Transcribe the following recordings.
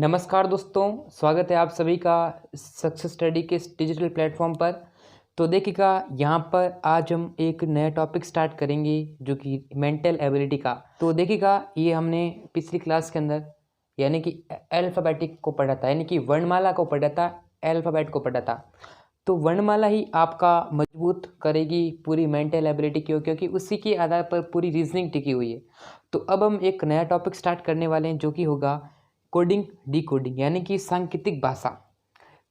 नमस्कार दोस्तों, स्वागत है आप सभी का सक्सेस स्टडी के इस डिजिटल प्लेटफॉर्म पर। तो देखिएगा, यहाँ पर आज हम एक नया टॉपिक स्टार्ट करेंगे जो कि मेंटल एबिलिटी का। तो देखिएगा, ये हमने पिछली क्लास के अंदर यानी कि अल्फ़ाबेटिक को पढ़ा था, यानी कि वर्णमाला को पढ़ा था, अल्फ़ाबेट को पढ़ा था। तो वर्णमाला ही आपका मजबूत करेगी पूरी मेंटल एबिलिटी की, क्योंकि उसी के आधार पर पूरी रीजनिंग टिकी हुई है। तो अब हम एक नया टॉपिक स्टार्ट करने वाले हैं जो कि होगा कोडिंग डिकोडिंग, यानी कि सांकेतिक भाषा।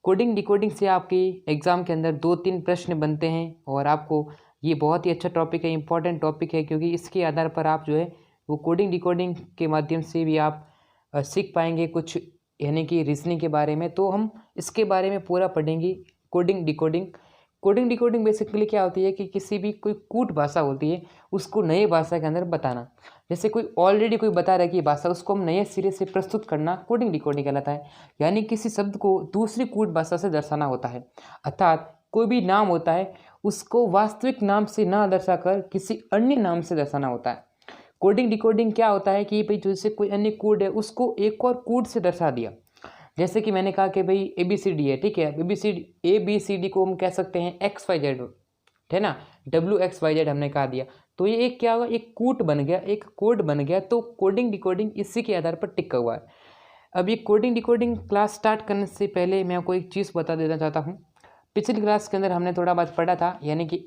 कोडिंग डिकोडिंग से आपके एग्ज़ाम के अंदर 2-3 प्रश्न बनते हैं और आपको ये बहुत ही अच्छा टॉपिक है, इंपॉर्टेंट टॉपिक है, क्योंकि इसके आधार पर आप जो है वो कोडिंग डिकोडिंग के माध्यम से भी आप सीख पाएंगे कुछ, यानी कि रीजनिंग के बारे में। तो हम इसके बारे में पूरा पढ़ेंगे। Coding decoding, coding decoding basically क्या होती है कि किसी भी कोई कूट भाषा होती है उसको नई भाषा के अंदर बताना। जैसे कोई ऑलरेडी कोई बता रहा है कि भाषा, उसको हम नए सिरे से प्रस्तुत करना कोडिंग डिकोडिंग कहलाता है। यानी किसी शब्द को दूसरी कूट भाषा से दर्शाना होता है। अर्थात कोई भी नाम होता है उसको वास्तविक नाम से ना दर्शाकर किसी अन्य नाम से दर्शाना होता है। कोडिंग डिकोडिंग क्या होता है कि भाई जैसे कोई अन्य कोड है उसको एक और कोड से दर्शा दिया। जैसे कि मैंने कहा कि भाई ABCD है, ठीक है, ABCD को हम कह सकते हैं XYZ, है ना, WXYZ हमने कहा दिया। तो ये एक क्या होगा, एक कूट बन गया, एक कोड बन गया। तो कोडिंग डिकोडिंग इसी के आधार पर टिका हुआ है। अब ये कोडिंग डिकोडिंग क्लास स्टार्ट करने से पहले मैं आपको एक चीज़ बता देना चाहता हूँ। पिछली क्लास के अंदर हमने थोड़ा बहुत पढ़ा था, यानी कि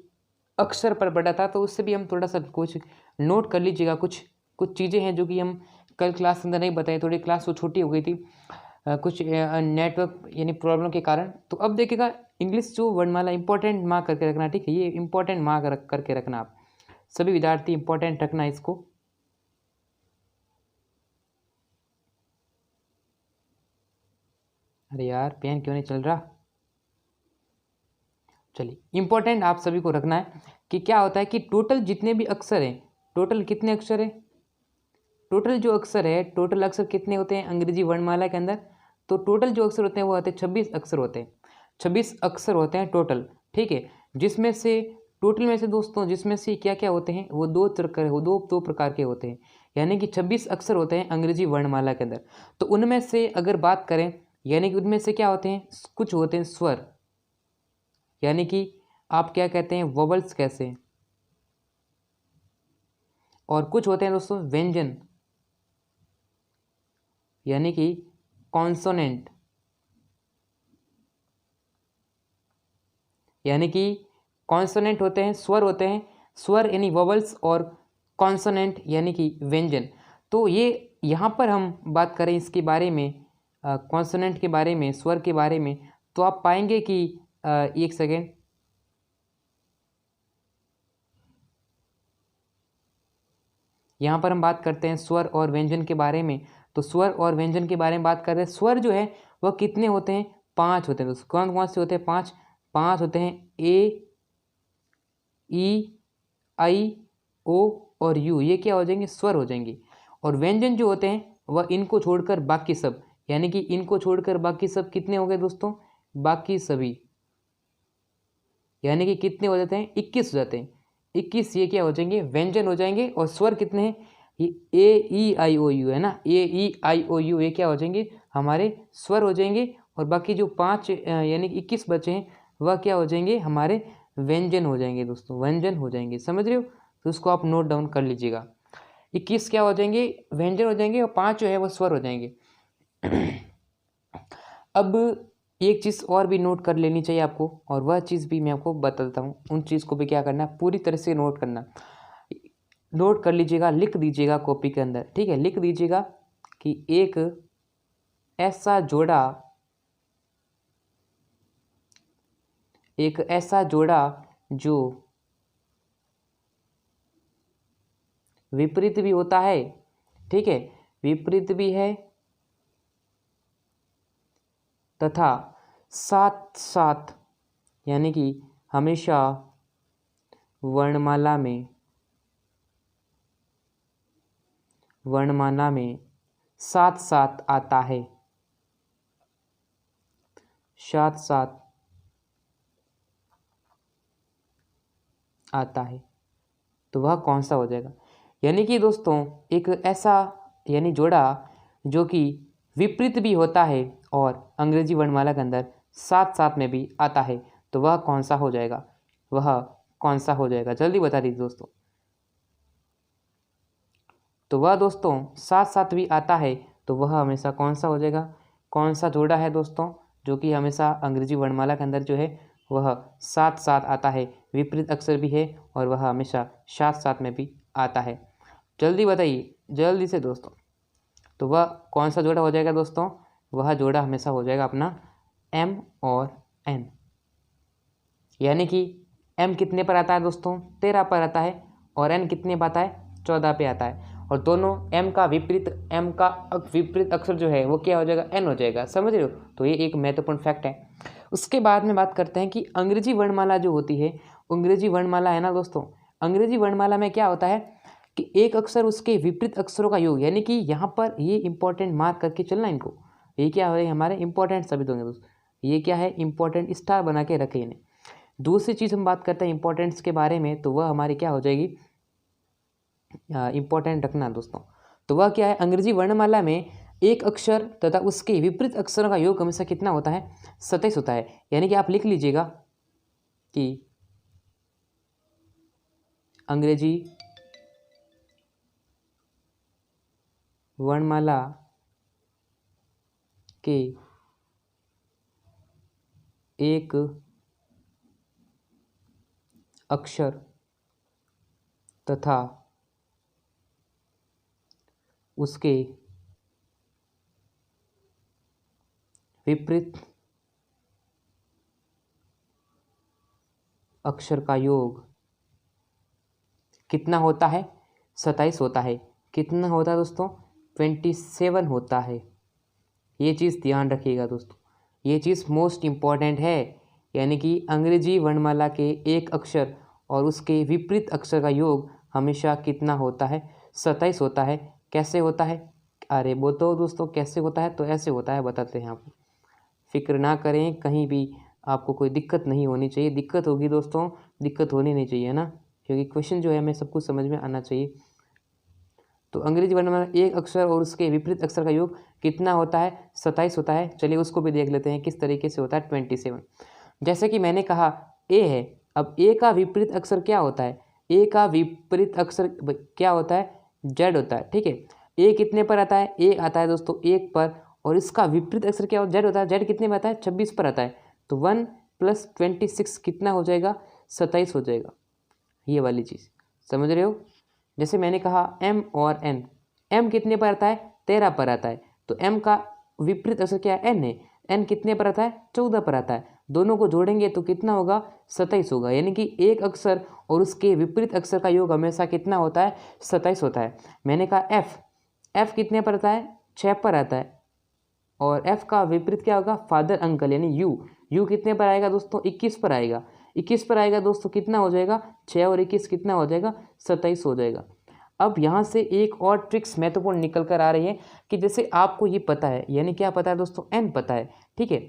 अक्षर पर पढ़ा था, तो उससे भी हम थोड़ा सा कुछ नोट कर लीजिएगा। कुछ कुछ चीज़ें हैं जो कि हम कल क्लास के अंदर नहीं बताई, थोड़ी क्लास वो छोटी हो गई थी कुछ नेटवर्क यानी प्रॉब्लम के कारण। तो अब देखिएगा, इंग्लिश जो वर्णमाला इंपॉर्टेंट मार्क करके रखना, ठीक है, ये इंपॉर्टेंट मार्क करके रखना। आप सभी विद्यार्थी इंपॉर्टेंट रखना इसको। अरे यार, पेन क्यों नहीं चल रहा। चलिए, इंपॉर्टेंट आप सभी को रखना है कि क्या होता है कि टोटल जितने भी अक्षर हैं, टोटल कितने अक्षर हैं, टोटल जो अक्षर है, टोटल अक्षर कितने होते हैं अंग्रेजी वर्णमाला के अंदर। तो टोटल जो अक्षर होते हैं वो होते हैं 26 अक्षर होते हैं। 26 अक्षर होते हैं टोटल, ठीक है। जिसमें से टोटल में से दोस्तों, जिसमें से क्या क्या होते हैं वो दो प्रकार के होते हैं। यानी कि 26 अक्षर होते हैं अंग्रेजी वर्णमाला के अंदर। तो उनमें से अगर बात करें, यानी कि उनमें से क्या होते हैं, कुछ होते हैं स्वर, यानी कि आप क्या कहते हैं, वोवल्स कैसे हैं। और कुछ होते हैं दोस्तों व्यंजन, यानी कि कॉन्सोनेंट, यानी कि कॉन्सोनेंट होते हैं, स्वर होते हैं, स्वर यानी वोवल्स, और कॉन्सोनेंट यानी कि व्यंजन। तो ये यहाँ पर हम बात करें इसके बारे में, कॉन्सोनेंट के बारे में, स्वर के बारे में, तो आप पाएंगे कि एक सेकेंड, यहाँ पर हम बात करते हैं स्वर और व्यंजन के बारे में। तो स्वर और व्यंजन के बारे में बात कर रहे हैं। स्वर जो है वह कितने होते हैं, 5 होते हैं दोस्तों। कौन कौन से होते हैं, 5 5 होते हैं, A E I O और U, ये क्या हो जाएंगे, स्वर हो जाएंगे। और व्यंजन जो होते हैं वह इनको छोड़कर बाकी सब, यानी कि इनको छोड़कर बाकी सब कितने हो गए दोस्तों, बाकी सभी, यानी कि कितने हो जाते हैं, 21 हो जाते हैं। 21 ये क्या हो जाएंगे, व्यंजन हो जाएंगे। और स्वर कितने हैं, ये A E I O U है ना, A E I O U, ये क्या हो जाएंगे, हमारे स्वर हो जाएंगे। और बाकी जो 5 यानी कि 21 बचे हैं वह क्या हो जाएंगे, हमारे व्यंजन हो जाएंगे दोस्तों, व्यंजन हो जाएंगे। समझ रहे हो, तो उसको आप नोट डाउन कर लीजिएगा। 21 क्या हो जाएंगे, व्यंजन हो जाएंगे, और 5 जो है वो स्वर हो जाएंगे। अब एक चीज़ और भी नोट कर लेनी चाहिए आपको, और वह चीज़ भी मैं आपको बता देता हूँ। उन चीज़ को भी क्या करना है, पूरी तरह से नोट करना। नोट कर लीजिएगा, लिख दीजिएगा कॉपी के अंदर, ठीक है। लिख दीजिएगा कि एक ऐसा जोड़ा जो विपरीत भी होता है, ठीक है, विपरीत भी है तथा साथ साथ, यानी कि हमेशा वर्णमाला में साथ साथ आता है, साथ साथ आता है। तो वह कौन सा हो जाएगा, यानी कि दोस्तों एक ऐसा यानी जोड़ा जो कि विपरीत भी होता है और अंग्रेजी वर्णमाला के अंदर साथ साथ में भी आता है, तो वह कौन सा हो जाएगा, वह कौन सा हो जाएगा, जल्दी बता दीजिए दोस्तों। तो वह दोस्तों साथ साथ भी आता है, तो वह हमेशा कौन सा हो जाएगा, कौन सा जोड़ा है दोस्तों जो कि हमेशा अंग्रेजी वर्णमाला के अंदर जो है वह साथ साथ आता है, विपरीत अक्षर भी है और वह हमेशा साथ साथ में भी आता है, जल्दी बताइए जल्दी से दोस्तों। तो वह कौन सा जोड़ा हो जाएगा दोस्तों, वह जोड़ा हमेशा हो जाएगा अपना M और N, यानी कि M कितने पर आता है दोस्तों, 13 पर आता है और N कितने पर आता है, 14 पे आता है, और दोनों M का विपरीत अक्षर जो है वो क्या हो जाएगा, N हो जाएगा, समझ रहे हो। तो ये एक महत्वपूर्ण फैक्ट है। उसके बाद में बात करते हैं कि अंग्रेजी वर्णमाला जो होती है, अंग्रेजी वर्णमाला है ना दोस्तों, अंग्रेजी वर्णमाला में क्या होता है कि एक अक्षर उसके विपरीत अक्षरों का योग, यानी कि यहाँ पर ये इंपॉर्टेंट मार्क करके चलना इनको, ये क्या हो रहे हमारे इंपॉर्टेंट शब्द होंगे दोस्तों, ये क्या है इंपॉर्टेंट स्टार बना के रखे इन्हें। दूसरी चीज़ हम बात करते हैं इंपॉर्टेंट्स के बारे में, तो वह हमारी क्या हो जाएगी, इंपॉर्टेंट रखना दोस्तों। तो वह क्या है, अंग्रेजी वर्णमाला में एक अक्षर तथा उसके विपरीत अक्षरों का योग हमेशा कितना होता है, 27 होता है, यानी कि आप लिख लीजिएगा कि अंग्रेजी वर्णमाला के एक अक्षर तथा उसके विपरीत अक्षर का योग कितना होता है, 27 होता है। कितना होता है दोस्तों, 27 होता है। ये चीज़ ध्यान रखिएगा दोस्तों, ये चीज़ मोस्ट इम्पॉर्टेंट है, यानी कि अंग्रेजी वर्णमाला के एक अक्षर और उसके विपरीत अक्षर का योग हमेशा कितना होता है, 27 होता है। कैसे होता है, अरे वो तो दोस्तों कैसे होता है, तो ऐसे होता है, बताते हैं आपको, फिक्र ना करें, कहीं भी आपको कोई दिक्कत नहीं होनी चाहिए। दिक्कत होगी दोस्तों, दिक्कत होनी नहीं चाहिए ना, क्योंकि क्वेश्चन जो है हमें सब कुछ समझ में आना चाहिए। तो अंग्रेजी वर्णमाला एक अक्षर और उसके विपरीत अक्षर का योग कितना होता है, 27 होता है। चलिए उसको भी देख लेते हैं किस तरीके से होता है, 27। जैसे कि मैंने कहा ए है, अब ए का विपरीत अक्षर क्या होता है, ए का विपरीत अक्षर क्या होता है, जेड होता है, ठीक है। ए कितने पर आता है, ए आता है दोस्तों 1 पर, और इसका विपरीत अक्षर क्या होता है, जेड होता है। जेड कितने पर आता है, 26 पर आता है। तो 1 + 26 कितना हो जाएगा, 27 हो जाएगा। ये वाली चीज़ समझ रहे हो। जैसे मैंने कहा M और N, M कितने पर आता है, 13 पर आता है, तो M का विपरीत अक्षर क्या है, N है। N कितने पर आता है, 14 पर आता है। दोनों को जोड़ेंगे तो कितना होगा, 27 होगा, यानी कि एक अक्षर और उसके विपरीत अक्षर का योग हमेशा कितना होता है, 27 होता है। मैंने कहा F कितने पर आता है, 6 पर आता है, और F का विपरीत क्या होगा, फादर अंकल, यानी U कितने पर आएगा दोस्तों, 21 पर आएगा। 21 पर आएगा दोस्तों, कितना हो जाएगा, 6 और 21 कितना हो जाएगा, 27 हो जाएगा। अब यहाँ से एक और ट्रिक्स महत्वपूर्ण निकल कर आ रही है कि जैसे आपको ये पता है, यानी क्या पता है दोस्तों, N पता है, ठीक है,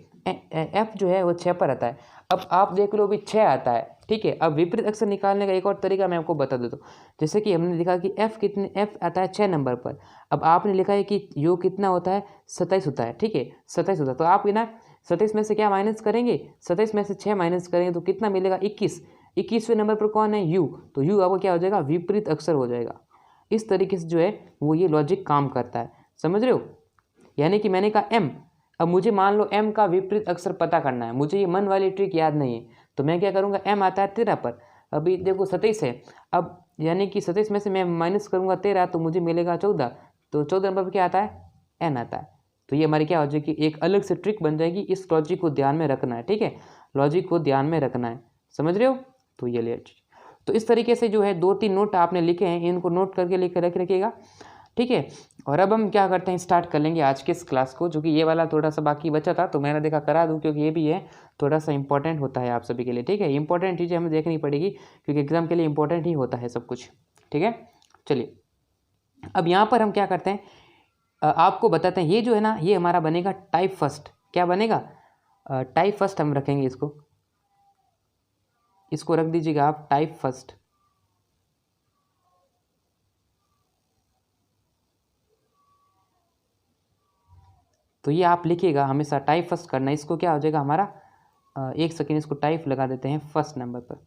F जो है वो 6 पर आता है। अब आप देख लो भी 6 आता है, ठीक है। अब विपरीत अक्षर निकालने का एक और तरीका मैं आपको बता देता हूँ। जैसे कि हमने लिखा कि F आता है 6 नंबर पर, अब आपने लिखा है कि योग कितना होता है, 27 होता है, ठीक है, 27 होता है। तो आप ना 27 में से क्या माइनस करेंगे, 27 में से 6 माइनस करेंगे तो कितना मिलेगा, 21। 21वें नंबर पर कौन है, U, तो U आपको क्या हो जाएगा, विपरीत अक्षर हो जाएगा। इस तरीके से जो है वो ये लॉजिक काम करता है, समझ रहे हो। यानी कि मैंने कहा M, अब मुझे मान लो M का विपरीत अक्षर पता करना है, मुझे ये मन वाली ट्रिक याद नहीं है, तो मैं क्या करूँगा, M आता है 13 पर, अभी देखो 27 है, अब यानी कि 27 में से मैं माइनस करूँगा 13 तो मुझे मिलेगा 14, तो 14 नंबर पर क्या आता है, N आता है। तो ये हमारी क्या हो जाएगी, एक अलग से ट्रिक बन जाएगी। इस लॉजिक को ध्यान में रखना है, ठीक है, लॉजिक को ध्यान में रखना है, समझ रहे हो। तो ये ले, तो इस तरीके से जो है 2-3 नोट आपने लिखे हैं, इनको नोट करके लेकर रख रखिएगा, ठीक है। और अब हम क्या करते हैं, स्टार्ट कर लेंगे आज के इस क्लास को, जो कि ये वाला थोड़ा सा बाकी बचा था, तो मैंने देखा करा दूं, क्योंकि ये भी है थोड़ा सा इंपॉर्टेंट होता है आप सभी के लिए, ठीक है। इंपॉर्टेंट चीज़ें हमें देखनी पड़ेगी, क्योंकि एग्जाम के लिए इंपॉर्टेंट ही होता है सब कुछ, ठीक है। चलिए अब यहाँ पर हम क्या करते हैं, आपको बताते हैं, ये जो है ना, ये हमारा बनेगा टाइप फर्स्ट। क्या बनेगा, टाइप फर्स्ट हम रखेंगे इसको रख दीजिएगा आप टाइप फर्स्ट। तो ये आप लिखिएगा, हमेशा टाइप फर्स्ट करना। इसको क्या हो जाएगा हमारा, एक सेकेंड इसको टाइप लगा देते हैं फर्स्ट नंबर पर।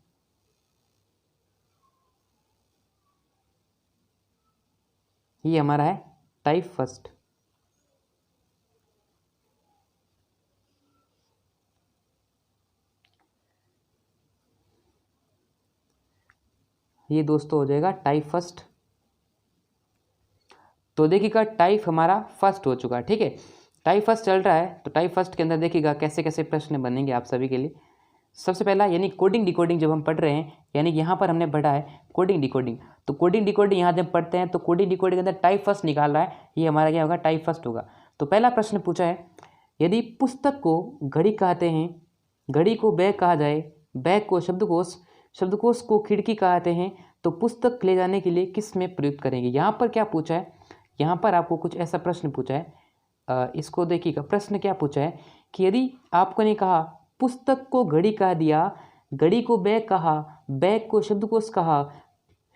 ये हमारा है टाइप फर्स्ट। ये दोस्तों हो जाएगा टाइप फर्स्ट। तो देखिएगा टाइप हमारा फर्स्ट हो चुका है, ठीक है। टाइप फर्स्ट चल रहा है, तो टाइप फर्स्ट के अंदर देखिएगा कैसे कैसे प्रश्न बनेंगे आप सभी के लिए। सबसे पहला यानी कोडिंग डिकोडिंग जब हम पढ़ रहे हैं, यानी कि यहाँ पर हमने पढ़ा है कोडिंग डिकोडिंग, तो कोडिंग डिकोडिंग यहाँ जब पढ़ते हैं तो कोडिंग डिकोडिंग के अंदर टाइप फर्स्ट निकाल रहा है, ये हमारा क्या होगा, टाइप फर्स्ट होगा। तो पहला प्रश्न पूछा है, यदि पुस्तक को घड़ी कहते हैं, घड़ी को बैग कहा जाए, बैग को शब्दकोश, शब्दकोश को खिड़की कहते हैं, तो पुस्तक ले जाने के लिए किस में प्रयुक्त करेंगे। यहाँ पर क्या पूछा है, यहाँ पर आपको कुछ ऐसा प्रश्न पूछा है, इसको देखिएगा। प्रश्न क्या पूछा है कि यदि आपको ने कहा पुस्तक को घड़ी कह दिया, घड़ी को बैग कहा, बैग को शब्दकोश कहा,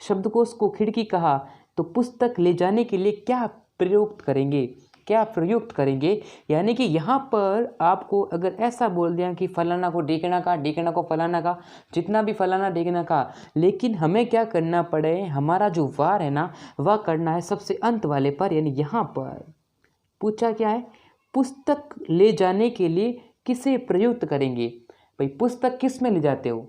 शब्दकोश को खिड़की कहा, तो पुस्तक ले जाने के लिए क्या प्रयुक्त करेंगे, क्या प्रयुक्त करेंगे। यानी कि यहाँ पर आपको अगर ऐसा बोल दिया कि फलाना को ढेकना का, ढेकना को फलाना का, जितना भी फलाना ढेकना का, लेकिन हमें क्या करना पड़े, हमारा जो वार है ना वह करना है सबसे अंत वाले पर। यानी यहाँ पर पूछा क्या है, पुस्तक ले जाने के लिए किसे प्रयुक्त करेंगे। भाई पुस्तक किस में ले जाते हो,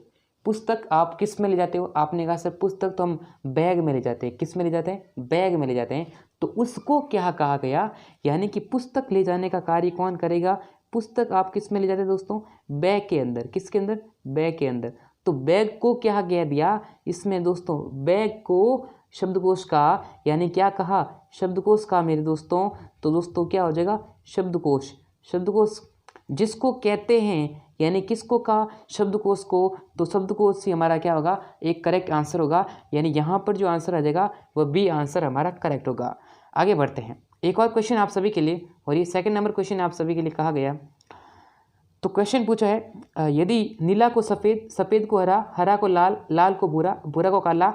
पुस्तक आप किस में ले जाते हो, आपने कहा सर पुस्तक तो हम बैग में ले जाते हैं, किस में ले जाते हैं, बैग में ले जाते हैं, तो उसको क्या कहा गया, यानी कि पुस्तक ले जाने का कार्य कौन करेगा। पुस्तक आप किस में ले जाते हैं दोस्तों, बैग के अंदर, किसके अंदर, बैग के अंदर। तो बैग को क्या कह दिया इसमें दोस्तों, बैग को शब्दकोश का, यानी क्या कहा, शब्दकोश का मेरे दोस्तों। तो दोस्तों क्या हो जाएगा, शब्दकोश, शब्दकोश जिसको कहते हैं, यानी किसको का, शब्दकोश को, तो शब्दकोश ही हमारा क्या होगा, एक करेक्ट आंसर होगा। यानी यहाँ पर जो आंसर आ जाएगा वह बी आंसर हमारा करेक्ट होगा। आगे बढ़ते हैं, एक और क्वेश्चन आप सभी के लिए, और ये सेकंड नंबर क्वेश्चन आप सभी के लिए कहा गया। तो क्वेश्चन पूछा है, यदि नीला को सफ़ेद, सफ़ेद को हरा, हरा को लाल, लाल को भूरा, भूरा को काला,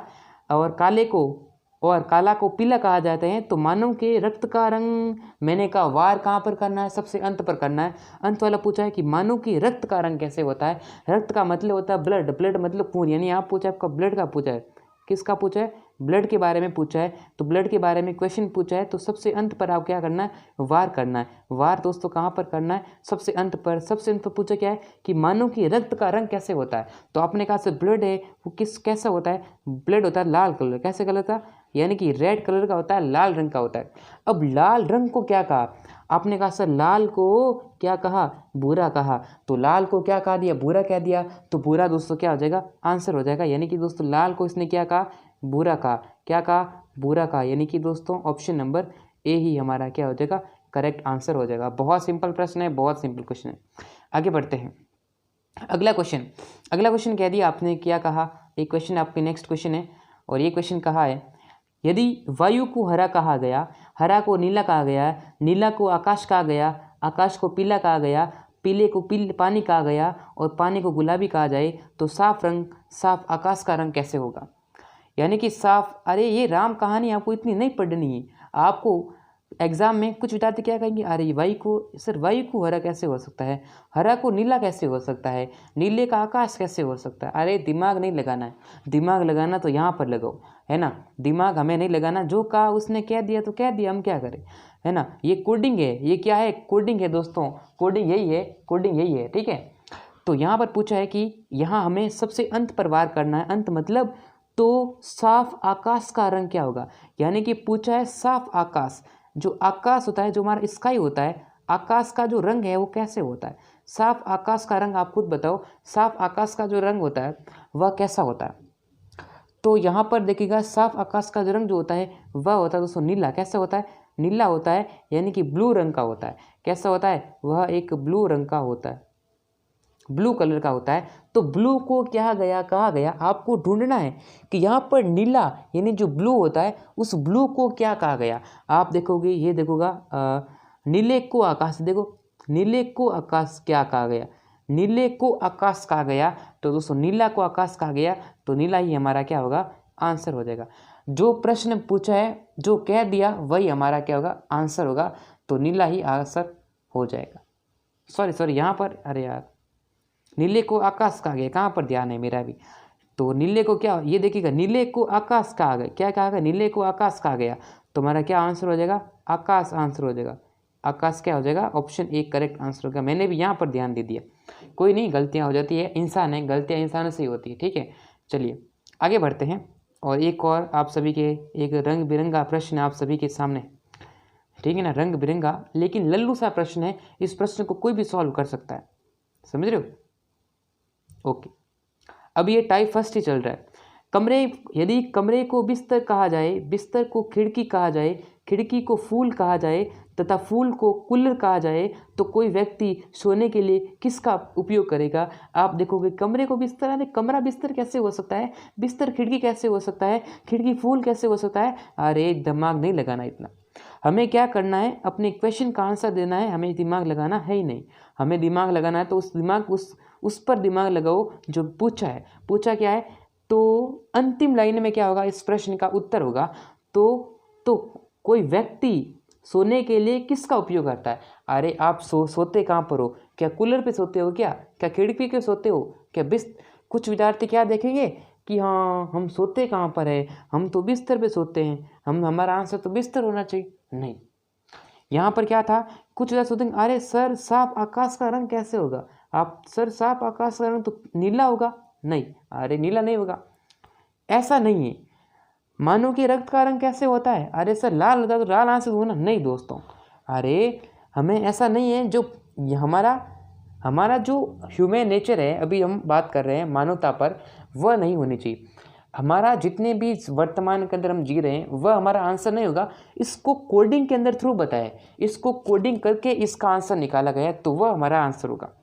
और काले को और काला को पीला कहा जाते हैं, तो मानव के रक्त का रंग, मैंने कहा वार कहाँ पर करना है, सबसे अंत पर करना है। अंत वाला पूछा है कि मानव की रक्त का रंग कैसे होता है। रक्त का मतलब होता है ब्लड, ब्लड मतलब खून, यानी आप पूछा है आपका ब्लड का पूछा है, किसका पूछा है, ब्लड के बारे में पूछा है। तो ब्लड के बारे में क्वेश्चन पूछा है, तो सबसे अंत पर आप क्या करना है, वार करना है। वार दोस्तों कहाँ पर करना है, सबसे अंत पर। सबसे अंत पर पूछा क्या है कि मानव की रक्त का रंग कैसे होता है। तो आपने कहा सर ब्लड है वो किस कैसा होता है, ब्लड होता है लाल कलर, कैसे कलर था, यानी कि रेड कलर का होता है, लाल रंग का होता है। अब लाल रंग को क्या कहा, आपने कहा सर लाल को क्या कहा, भूरा कहा, तो लाल को क्या कहा दिया, भूरा कह दिया, तो भूरा दोस्तों क्या हो जाएगा, आंसर हो जाएगा। यानी कि दोस्तों लाल को इसने क्या कहा, भूरा कहा, क्या कहा, भूरा कहा, यानी कि दोस्तों ऑप्शन नंबर ए ही हमारा क्या हो जाएगा, करेक्ट आंसर हो जाएगा। बहुत सिंपल प्रश्न है, बहुत सिंपल क्वेश्चन है। आगे बढ़ते हैं, अगला क्वेश्चन, अगला क्वेश्चन कह दिया आपने क्या कहा, एक क्वेश्चन आपके नेक्स्ट क्वेश्चन है, और ये क्वेश्चन कहा है, यदि वायु को हरा कहा गया, हरा को नीला कहा गया, नीला को आकाश कहा गया, आकाश को पीला कहा गया, पीले को पानी कहा गया, और पानी को गुलाबी कहा जाए, तो साफ रंग, साफ आकाश का रंग कैसे होगा। यानी कि साफ, अरे ये राम कहानी आपको इतनी नहीं पढ़नी है, आपको एग्जाम में कुछ विद्यार्थी क्या कहेंगे, अरे वायु को सर, वायु को हरा कैसे हो सकता है, हरा को नीला कैसे हो सकता है, नीले का आकाश कैसे हो सकता है। अरे दिमाग नहीं लगाना है, दिमाग लगाना तो यहाँ पर लगाओ, है ना, दिमाग हमें नहीं लगाना, जो कहा उसने कह दिया तो कह दिया, हम क्या करें, है ना। ये कोडिंग है, ये क्या है, कोडिंग है दोस्तों, कोडिंग यही है, कोडिंग यही है, ठीक है। तो यहाँ पर पूछा है कि यहाँ हमें सबसे अंत पर वार करना है, अंत मतलब तो साफ आकाश का रंग क्या होगा। यानी कि पूछा है साफ आकाश, जो आकाश होता है, जो हमारा स्काई होता है, आकाश का जो रंग है वो कैसे होता है। साफ आकाश का रंग आप खुद बताओ, साफ आकाश का जो रंग होता है वह कैसा होता है। तो यहाँ पर देखिएगा साफ आकाश का जो रंग जो होता है वह होता है दोस्तों नीला। कैसा होता है, नीला होता है, यानी कि ब्लू रंग का होता है। कैसा होता है, वह एक ब्लू रंग का होता है, ब्लू कलर का होता है। तो ब्लू को क्या गया, कहा गया, आपको ढूंढना है कि यहाँ पर नीला यानी जो ब्लू होता है उस ब्लू को क्या कहा गया। आप देखोगे, ये देखोगा नीले को आकाश, देखो नीले को आकाश क्या कहा गया, नीले को आकाश कहा गया। तो दोस्तों नीला को आकाश कहा गया, तो नीला ही हमारा क्या होगा, आंसर हो जाएगा। जो प्रश्न पूछा है, जो कह दिया वही हमारा क्या होगा, आंसर होगा। तो नीला ही आंसर हो जाएगा। सॉरी यहाँ पर, अरे यार, नीले को आकाश कहा गया, कहाँ पर ध्यान है मेरा भी। तो नीले को क्या, ये देखिएगा, नीले को आकाश कहा गया, क्या कहा गया, नीले को आकाश कहा गया। तो हमारा क्या आंसर हो जाएगा, आकाश आंसर हो जाएगा। आकाश क्या हो जाएगा, ऑप्शन ए करेक्ट आंसर होगा। मैंने भी यहाँ पर ध्यान दे दिया, कोई नहीं, गलतियाँ हो जाती है, इंसान है, गलतियाँ इंसान से ही होती है, ठीक है। चलिए आगे बढ़ते हैं, और एक और आप सभी के एक रंग बिरंगा प्रश्न आप सभी के सामने, ठीक है ना, रंग बिरंगा लेकिन लल्लू सा प्रश्न है। इस प्रश्न को कोई भी सॉल्व कर सकता है, समझ रहे हो। ओके, अब ये टाइप फर्स्ट ही चल रहा है। कमरे, यदि कमरे को बिस्तर कहा जाए, बिस्तर को खिड़की कहा जाए, खिड़की को फूल कहा जाए तथा फूल को कूलर कहा जाए, तो कोई व्यक्ति सोने के लिए किसका उपयोग करेगा। आप देखोगे कमरे को बिस्तर, अरे कमरा बिस्तर कैसे हो सकता है, बिस्तर खिड़की कैसे हो सकता है, खिड़की फूल कैसे हो सकता है। अरे दिमाग नहीं लगाना इतना, हमें क्या करना है, अपने क्वेश्चन का आंसर देना है, हमें दिमाग लगाना है ही नहीं। हमें दिमाग लगाना है तो उस पर दिमाग लगाओ जो पूछा है। पूछा क्या है, तो अंतिम लाइन में क्या होगा, इस प्रश्न का उत्तर होगा तो कोई व्यक्ति सोने के लिए किसका उपयोग करता है। अरे आप सोते कहाँ पर हो, क्या कूलर पे सोते हो, क्या खिड़की पे सोते हो, क्या कुछ विद्यार्थी क्या देखेंगे कि हाँ हम सोते कहाँ पर है, हम तो बिस्तर पे सोते हैं, हमारा आंसर तो बिस्तर होना चाहिए। नहीं, यहाँ पर क्या था, कुछ विद्यार्थी सोचेंगे अरे सर साफ आकाश का रंग कैसे होगा, आप सर साफ आकाश का रंग तो नीला होगा। नहीं, अरे नीला नहीं होगा, ऐसा नहीं है। मानो कि रक्त का रंग कैसे होता है, अरे सर लाल होता है तो लाल आंसर होना, नहीं दोस्तों। अरे हमें ऐसा नहीं है, जो हमारा जो ह्यूमन नेचर है, अभी हम बात कर रहे हैं मानवता पर, वह नहीं होनी चाहिए। हमारा जितने भी वर्तमान के अंदर हम जी रहे हैं वह हमारा आंसर नहीं होगा। इसको कोडिंग के अंदर थ्रू बताया, इसको कोडिंग करके इसका आंसर निकाला गया, तो वह हमारा आंसर होगा,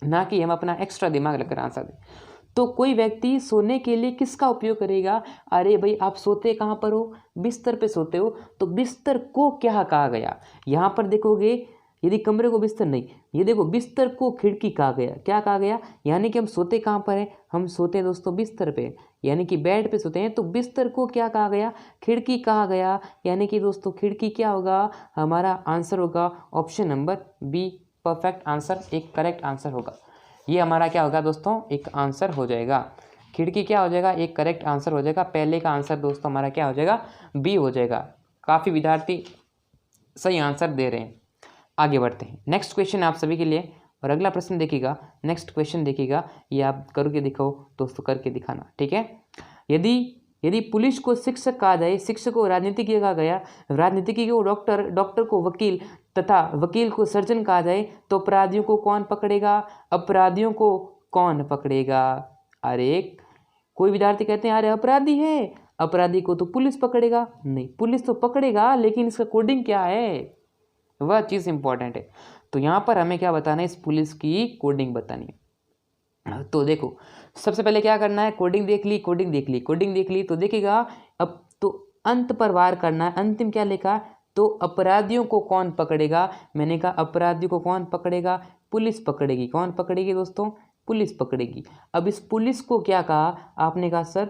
ना कि हम अपना एक्स्ट्रा दिमाग लगाकर आंसर दें। तो कोई व्यक्ति सोने के लिए किसका उपयोग करेगा। अरे भाई आप सोते कहाँ पर हो, बिस्तर पे सोते हो, तो बिस्तर को क्या कहा गया। यहाँ पर देखोगे, यदि कमरे को बिस्तर नहीं, ये देखो बिस्तर को खिड़की कहा गया, क्या कहा गया, यानी कि हम सोते कहाँ पर हैं, हम सोते हैं दोस्तों बिस्तर पे, यानी कि बेड पे सोते हैं। तो बिस्तर को क्या कहा गया, खिड़की कहा गया, यानी कि दोस्तों खिड़की क्या होगा, हमारा आंसर होगा option number B, perfect answer, एक करेक्ट आंसर होगा। ये हमारा क्या होगा दोस्तों, एक आंसर हो जाएगा। खिड़की क्या हो जाएगा, एक करेक्ट आंसर हो जाएगा। पहले का आंसर दोस्तों हमारा क्या हो जाएगा, बी हो जाएगा। काफ़ी विद्यार्थी सही आंसर दे रहे हैं। आगे बढ़ते हैं, नेक्स्ट क्वेश्चन आप सभी के लिए, और अगला प्रश्न देखिएगा, नेक्स्ट क्वेश्चन देखिएगा, ये आप करके दिखाओ दोस्तों, करके दिखाना, ठीक है। यदि पुलिस को शिक्षक कहा जाए, शिक्षक को राजनीतिज्ञ कहा गया, राजनीतिज्ञ को डॉक्टर, डॉक्टर को वकील तथा वकील को सर्जन कहा जाए, तो अपराधियों को कौन पकड़ेगा, अपराधियों को कौन पकड़ेगा। अरे कोई विद्यार्थी कहते हैं अरे अपराधी है, अपराधी को तो पुलिस पकड़ेगा। नहीं, पुलिस तो पकड़ेगा, लेकिन इसका कोडिंग क्या है, वह चीज़ इंपॉर्टेंट है। तो यहाँ पर हमें क्या बताना है, इस पुलिस की कोडिंग बतानी है। तो देखो सबसे पहले क्या करना है, कोडिंग देख ली, तो देखिएगा अब तो अंत पर वार करना है। अंतिम क्या लिखा, तो अपराधियों को कौन पकड़ेगा। मैंने कहा अपराधियों को कौन पकड़ेगा, पुलिस पकड़ेगी। कौन पकड़ेगी दोस्तों, पुलिस पकड़ेगी। अब इस पुलिस को क्या कहा, आपने कहा सर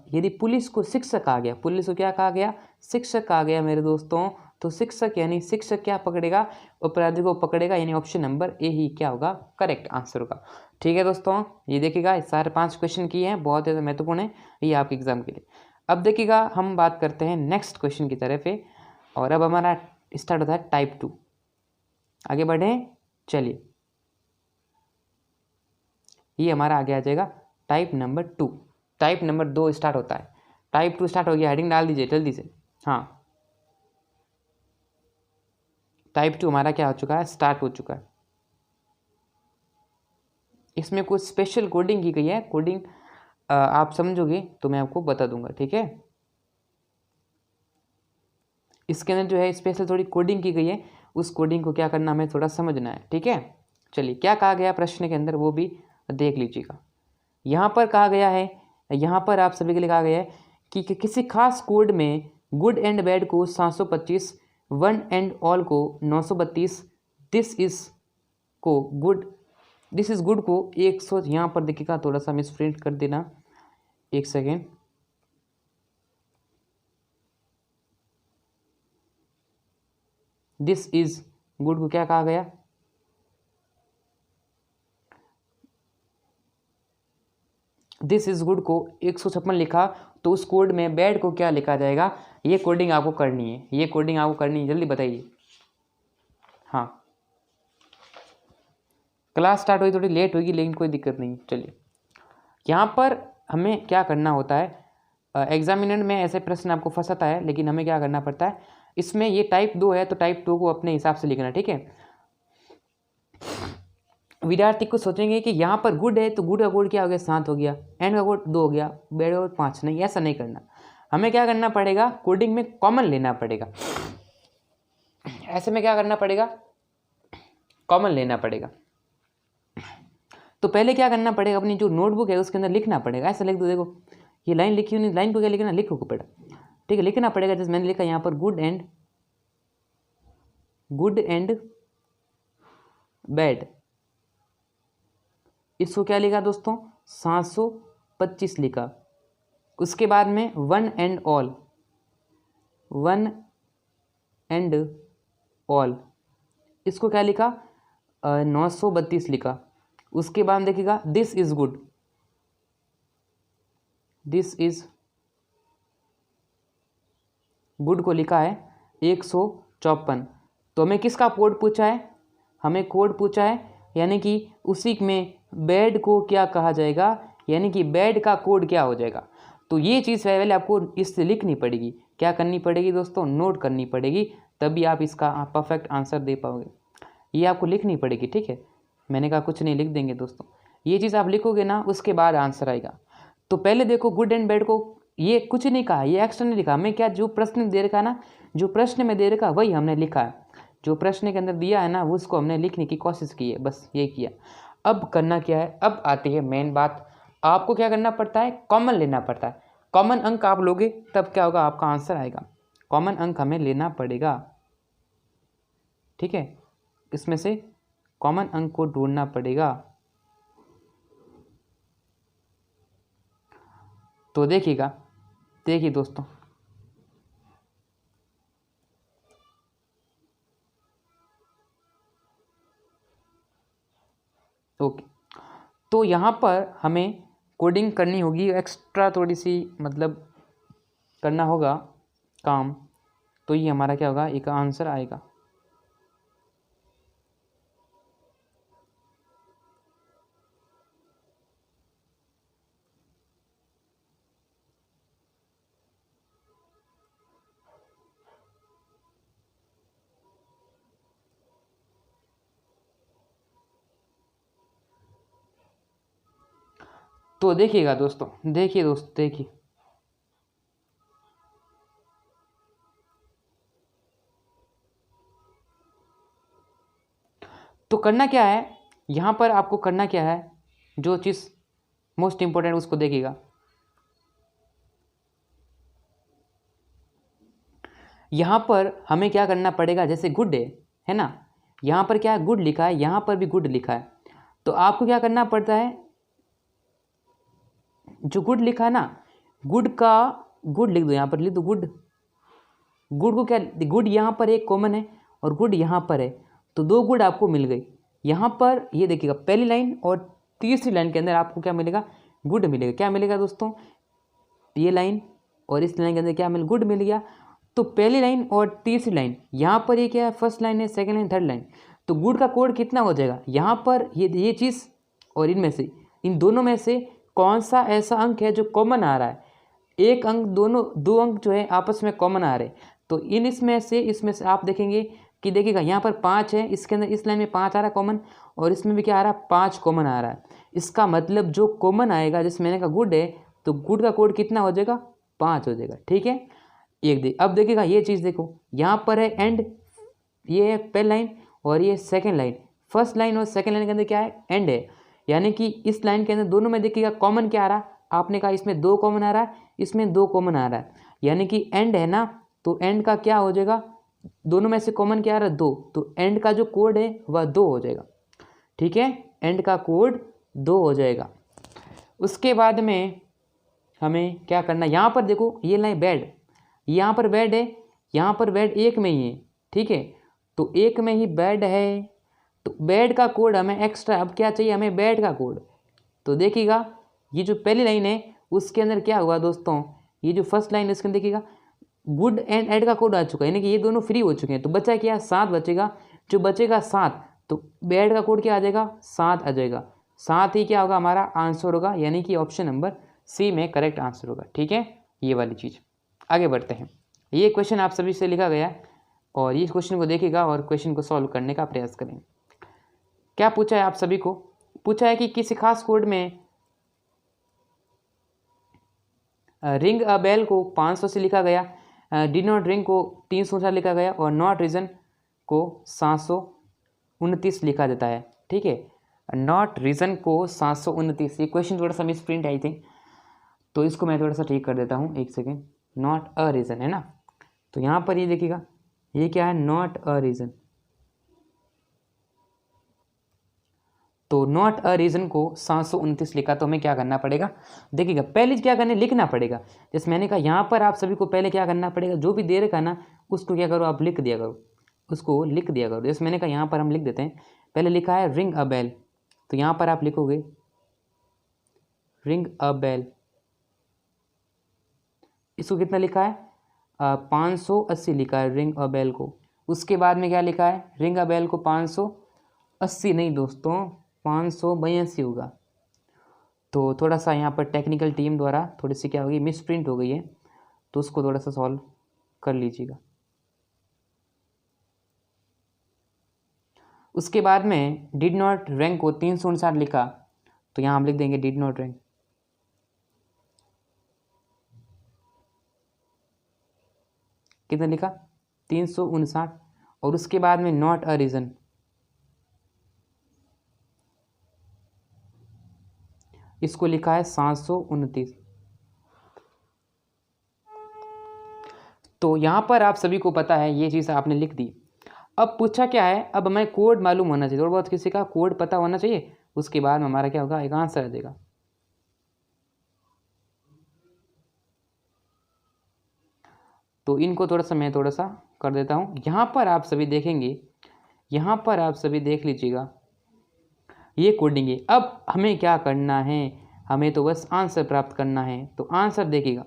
यदि पुलिस को शिक्षक कहा गया, पुलिस को क्या कहा गया, शिक्षक कहा गया मेरे दोस्तों, तो शिक्षक यानी शिक्षक क्या पकड़ेगा, अपराधी को पकड़ेगा, यानी ऑप्शन नंबर ए ही क्या होगा, करेक्ट आंसर होगा। ठीक है दोस्तों, ये देखिएगा सारे 5 क्वेश्चन किए हैं, बहुत ज़्यादा महत्वपूर्ण है ये आपके एग्जाम के लिए। अब देखिएगा हम बात करते हैं नेक्स्ट क्वेश्चन की तरफ है, और अब हमारा स्टार्ट होता है टाइप 2। आगे बढ़ें, चलिए ये हमारा आगे आ जाएगा type number 2। Type number 2 start होता है, टाइप 2 स्टार्ट हो गया, हेडिंग डाल दीजिए जल्दी से। हाँ, टाइप 2 हमारा क्या हो चुका है, स्टार्ट हो चुका है। इसमें कुछ स्पेशल कोडिंग की गई है, कोडिंग आप समझोगे तो मैं आपको बता दूंगा, ठीक है। इसके अंदर जो है स्पेशल थोड़ी कोडिंग की गई है, उस कोडिंग को क्या करना हमें थोड़ा समझना है, ठीक है। चलिए क्या कहा गया प्रश्न के अंदर वो भी देख लीजिएगा। यहाँ पर कहा गया है, यहाँ पर आप सभी के लिए कहा गया है कि किसी खास कोड में गुड एंड बैड को 725, वन एंड ऑल को 932, दिस इज गुड को 100, यहाँ पर देखिएगा थोड़ा सा मिस प्रिंट कर देना, एक सेकेंड। दिस इज गुड को क्या कहा गया, दिस इज गुड को 156 लिखा, तो उस कोड में बैड को क्या लिखा जाएगा, ये कोडिंग आपको करनी है, ये कोडिंग आपको करनी है, जल्दी बताइए। हाँ, क्लास स्टार्ट हुई थोड़ी लेट होगी लेकिन कोई दिक्कत नहीं। चलिए, यहाँ पर हमें क्या करना होता है, एग्जामिनर में ऐसे प्रश्न आपको फंसाता है, लेकिन हमें क्या करना पड़ता है, इसमें ये टाइप 2 है तो टाइप 2 को अपने हिसाब से लिखना, ठीक है। विद्यार्थी को सोचेंगे कि यहाँ पर गुड है तो गुड का कोड क्या हो गया, 7 हो गया, एंड का कोड 2 हो गया, बैड का कोड 5, नहीं, ऐसा नहीं करना। हमें क्या करना पड़ेगा, कोडिंग में कॉमन लेना पड़ेगा। ऐसे में क्या करना पड़ेगा, कॉमन लेना पड़ेगा। तो पहले क्या करना पड़ेगा, अपनी जो नोटबुक है उसके अंदर लिखना पड़ेगा। ऐसा लिख दो, देखो ये लाइन लिखी हुई, लाइन को क्या लिखना, लिखो को पड़ा, ठीक है, लिखना पड़ेगा। जैसे मैंने लिखा यहाँ पर गुड एंड बैड, इसको क्या लिखा दोस्तों, 725 लिखा। उसके बाद में वन एंड ऑल, इसको क्या लिखा, 932 लिखा। उसके बाद देखिएगा दिस इज गुड को लिखा है 154। तो हमें किसका कोड पूछा है, हमें कोड पूछा है, यानी कि उसी में बैड को क्या कहा जाएगा, यानी कि बैड का कोड क्या हो जाएगा। तो ये चीज़ पहले आपको इससे लिखनी पड़ेगी, क्या करनी पड़ेगी दोस्तों, नोट करनी पड़ेगी, तभी आप इसका परफेक्ट आंसर दे पाओगे। ये आपको लिखनी पड़ेगी, ठीक है, मैंने कहा कुछ नहीं, लिख देंगे दोस्तों। ये चीज़ आप लिखोगे ना, उसके बाद आंसर आएगा। तो पहले देखो गुड एंड बैड को, ये कुछ नहीं कहा, ये एक्स्ट्रा नहीं लिखा, हमें क्या, जो प्रश्न दे रखा ना, जो प्रश्न में दे रखा वही हमने लिखा है, जो प्रश्न के अंदर दिया है ना उसको हमने लिखने की कोशिश की है, बस ये किया। अब करना क्या है, अब आती है मेन बात, आपको क्या करना पड़ता है, कॉमन लेना पड़ता है। कॉमन अंक आप लोगे तब क्या होगा, आपका आंसर आएगा। कॉमन अंक हमें लेना पड़ेगा, ठीक है, इसमें से कॉमन अंक को ढूंढना पड़ेगा। तो देखिएगा, देखिए दोस्तों, ओके, तो यहाँ पर हमें कोडिंग करनी होगी, एक्स्ट्रा थोड़ी सी मतलब करना होगा काम, तो ये हमारा क्या होगा, एक आंसर आएगा। तो देखिएगा दोस्तों, देखिए तो करना क्या है, यहाँ पर आपको करना क्या है, जो चीज़ मोस्ट इम्पोर्टेंट उसको देखिएगा। यहाँ पर हमें क्या करना पड़ेगा, जैसे गुड है ना, यहाँ पर क्या है, गुड लिखा है, यहाँ पर भी गुड लिखा है, तो आपको क्या करना पड़ता है, जो गुड लिखा है ना, गुड का गुड लिख दो, यहाँ पर लिख दो गुड को क्या, गुड यहाँ पर एक कॉमन है और गुड यहाँ पर है, तो 2 गुड आपको मिल गई। यहाँ पर ये देखिएगा, पहली लाइन और तीसरी लाइन के अंदर आपको क्या मिलेगा, गुड मिलेगा। क्या मिलेगा दोस्तों, ये लाइन और इस लाइन के अंदर क्या मिल, गुड मिल गया। तो पहली लाइन और तीसरी लाइन, यहाँ पर ये क्या है, फर्स्ट लाइन है, सेकेंड लाइन, थर्ड लाइन, तो गुड का कोड कितना हो जाएगा, यहाँ पर ये चीज़ और इनमें से, इन दोनों में से कौन सा ऐसा अंक है जो कॉमन आ रहा है, एक अंक, दो अंक जो है आपस में कॉमन आ रहे हैं। तो इसमें से आप देखेंगे कि देखिएगा यहाँ पर 5 है, इसके अंदर इस लाइन में 5 आ रहा है कॉमन, और इसमें भी क्या आ रहा है, 5 कॉमन आ रहा है। इसका मतलब जो कॉमन आएगा, जैसे मैंने कहा गुड है, तो गुड का कोड कितना हो जाएगा, 5 हो जाएगा, ठीक है। अब देखिएगा ये चीज़ देखो, यहाँ पर है एंड, ये है पहली लाइन और ये सेकेंड लाइन, फर्स्ट लाइन और सेकेंड लाइन के अंदर क्या है, एंड है, यानी कि इस लाइन के अंदर दोनों में देखिएगा कॉमन क्या आ रहा है, आपने कहा इसमें 2 कॉमन आ रहा है, इसमें 2 कॉमन आ रहा है, यानी कि एंड है ना, तो एंड का क्या हो जाएगा, दोनों में से कॉमन क्या आ रहा है, 2, तो एंड का जो कोड है वह 2 हो जाएगा, ठीक है, एंड का कोड 2 हो जाएगा। उसके बाद में हमें क्या करना, यहाँ पर देखो ये लाइन बैड, यहाँ पर बैड है, यहाँ पर बैड एक में ही है, ठीक है, तो एक में ही बेड है, तो बेड का कोड हमें एक्स्ट्रा, अब क्या चाहिए हमें, बेड का कोड। तो देखिएगा ये जो पहली लाइन है उसके अंदर क्या हुआ दोस्तों, ये जो फर्स्ट लाइन है इसके अंदर देखिएगा गुड एंड ऐड का कोड आ चुका है, यानी कि ये दोनों फ्री हो चुके हैं। तो बचा क्या, 7 बचेगा, जो बचेगा 7, तो बेड का कोड क्या आ जाएगा, 7 आ जाएगा। 7 ही क्या होगा हमारा आंसर होगा, यानी कि ऑप्शन नंबर सी में करेक्ट आंसर होगा। ठीक है, ये वाली चीज़। आगे बढ़ते हैं। ये क्वेश्चन आप सभी से लिखा गया है और इस क्वेश्चन को देखिएगा और क्वेश्चन को सॉल्व करने का प्रयास करेंगे। क्या पूछा है आप सभी को, पूछा है कि किसी खास कोड में रिंग अ बेल को 500 से लिखा गया, डिड नॉट रिंग को 300 लिखा गया और नॉट रीजन को 729 लिखा देता है। ठीक है, नॉट रीजन को 729, ये क्वेश्चन थोड़ा सा मिस प्रिंट आई थिंक, तो इसको मैं थोड़ा सा ठीक कर देता हूँ, एक सेकेंड। नॉट अ रीजन है ना, तो यहाँ पर ये देखिएगा ये क्या है, नॉट अ रीजन। तो नॉट अ रीजन को 729 लिखा, तो हमें क्या करना पड़ेगा, देखिएगा पहले क्या करना, लिखना पड़ेगा। जैसे मैंने कहा यहाँ पर आप सभी को पहले क्या करना पड़ेगा, जो भी दे रखा ना उसको क्या करो, आप लिख दिया करो, उसको लिख दिया करो। जैसे मैंने कहा यहाँ पर हम लिख देते हैं, पहले लिखा है रिंग अ बेल, तो यहाँ पर आप लिखोगे रिंग अ बेल, इसको कितना लिखा है, 580 लिखा है रिंग अ बेल को। उसके बाद में क्या लिखा है, रिंग अ बेल को 580 नहीं दोस्तों, 582 होगा। तो थोड़ा सा यहाँ पर टेक्निकल टीम द्वारा थोड़ी सी क्या होगी, मिस प्रिंट हो गई है, तो उसको थोड़ा सा सॉल्व कर लीजिएगा। उसके बाद में डिड नॉट रैंक को 359 लिखा, तो यहाँ हम लिख देंगे डिड नॉट रैंक, कितना लिखा, 359। और उसके बाद में नॉट अ रीज़न, इसको लिखा है 729। तो यहाँ पर आप सभी को पता है ये चीज़ आपने लिख दी। अब पूछा क्या है, अब हमें कोड मालूम होना चाहिए, थोड़ा बहुत किसी का कोड पता होना चाहिए, उसके बाद में हमारा क्या होगा, एक आंसर आ जाएगा। तो इनको थोड़ा सा मैं थोड़ा सा कर देता हूँ। यहाँ पर आप सभी देखेंगे, यहाँ पर आप सभी देख लीजिएगा, ये कोडिंग है। अब हमें क्या करना है, हमें तो बस आंसर प्राप्त करना है। तो आंसर देखिएगा,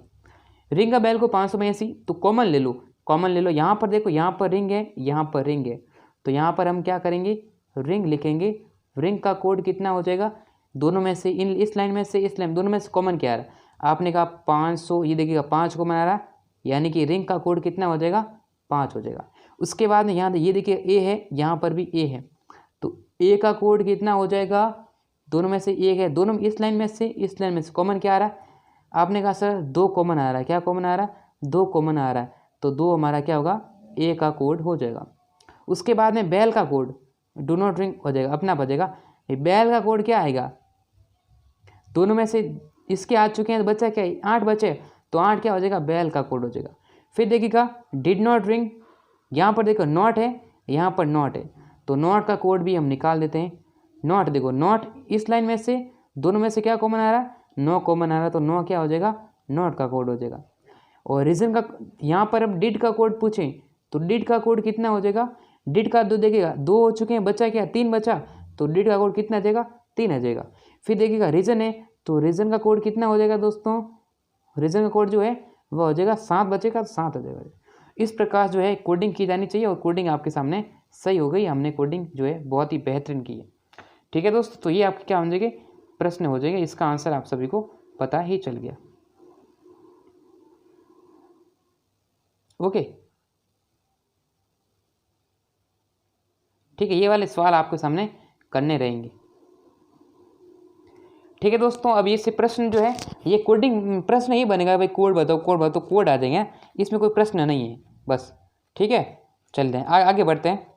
रिंग अ बेल को 582, तो कॉमन ले लो, कॉमन ले लो। यहाँ पर देखो, यहाँ पर रिंग है, यहाँ पर रिंग है, तो यहाँ पर हम क्या करेंगे, रिंग लिखेंगे। रिंग का कोड कितना हो जाएगा, दोनों में से, इन इस लाइन में से इस लाइन, दोनों में से कॉमन क्या आ रहा है, आपने कहा 500, ये देखिएगा 5 कॉमन आ रहा है, यानी कि रिंग का कोड कितना हो जाएगा, 5 हो जाएगा। उसके बाद में यहाँ ये देखिए ए है, यहाँ पर भी ए है, तो ए का कोड कितना हो जाएगा, दोनों में से एक है, दोनों इस लाइन में से इस लाइन में से कॉमन क्या आ रहा है, आपने कहा सर 2 कॉमन आ रहा है, क्या कॉमन आ रहा है, 2 कॉमन आ रहा है, तो 2 हमारा क्या होगा, ए का कोड हो जाएगा। उसके बाद में बेल का कोड डू नॉट रिंग हो जाएगा, अपना बचेगा। बेल का कोड क्या आएगा, दोनों में से इसके आ चुके हैं, तो बचा क्या, 8 बचे, तो 8 क्या हो जाएगा, बेल का कोड हो जाएगा। फिर देखिएगा डिड नॉट रिंग, यहाँ पर देखो नॉट है, यहाँ पर नॉट है, तो नॉट का कोड भी हम निकाल देते हैं। नॉट देखो, नॉट इस लाइन में से दोनों में से क्या कॉमन आ रहा है, 9 कॉमन आ रहा है, तो 9 क्या हो जाएगा, नॉट का कोड हो जाएगा। और रीजन का, यहाँ पर अब डिड का कोड पूछें, तो डिड का कोड कितना हो जाएगा, डिड का 2 देखिएगा, 2 हो चुके हैं, बचा क्या, 3 बचा, तो डिड का कोड कितना आ जाएगा, 3 आ जाएगा। फिर देखिएगा रीजन है, तो रीजन का कोड कितना हो जाएगा दोस्तों, रीजन का कोड जो है वह हो जाएगा 7 बचेगा, तो 7 हो जाएगा। इस प्रकार जो है कोडिंग की जानी चाहिए, और कोडिंग आपके सामने सही हो गई, हमने कोडिंग जो है बहुत ही बेहतरीन की है। ठीक है दोस्तों, तो ये आपके क्या हो जाएंगे, प्रश्न हो जाएगा, इसका आंसर आप सभी को पता ही चल गया। ओके, ठीक है, ये वाले सवाल आपके सामने करने रहेंगे। ठीक है दोस्तों, अब ये से प्रश्न जो है, ये कोडिंग प्रश्न ही बनेगा, भाई कोड बताओ, कोड बताओ, कोड आ जाएंगे, इसमें कोई प्रश्न नहीं है बस। ठीक है, चलते हैं आगे बढ़ते हैं।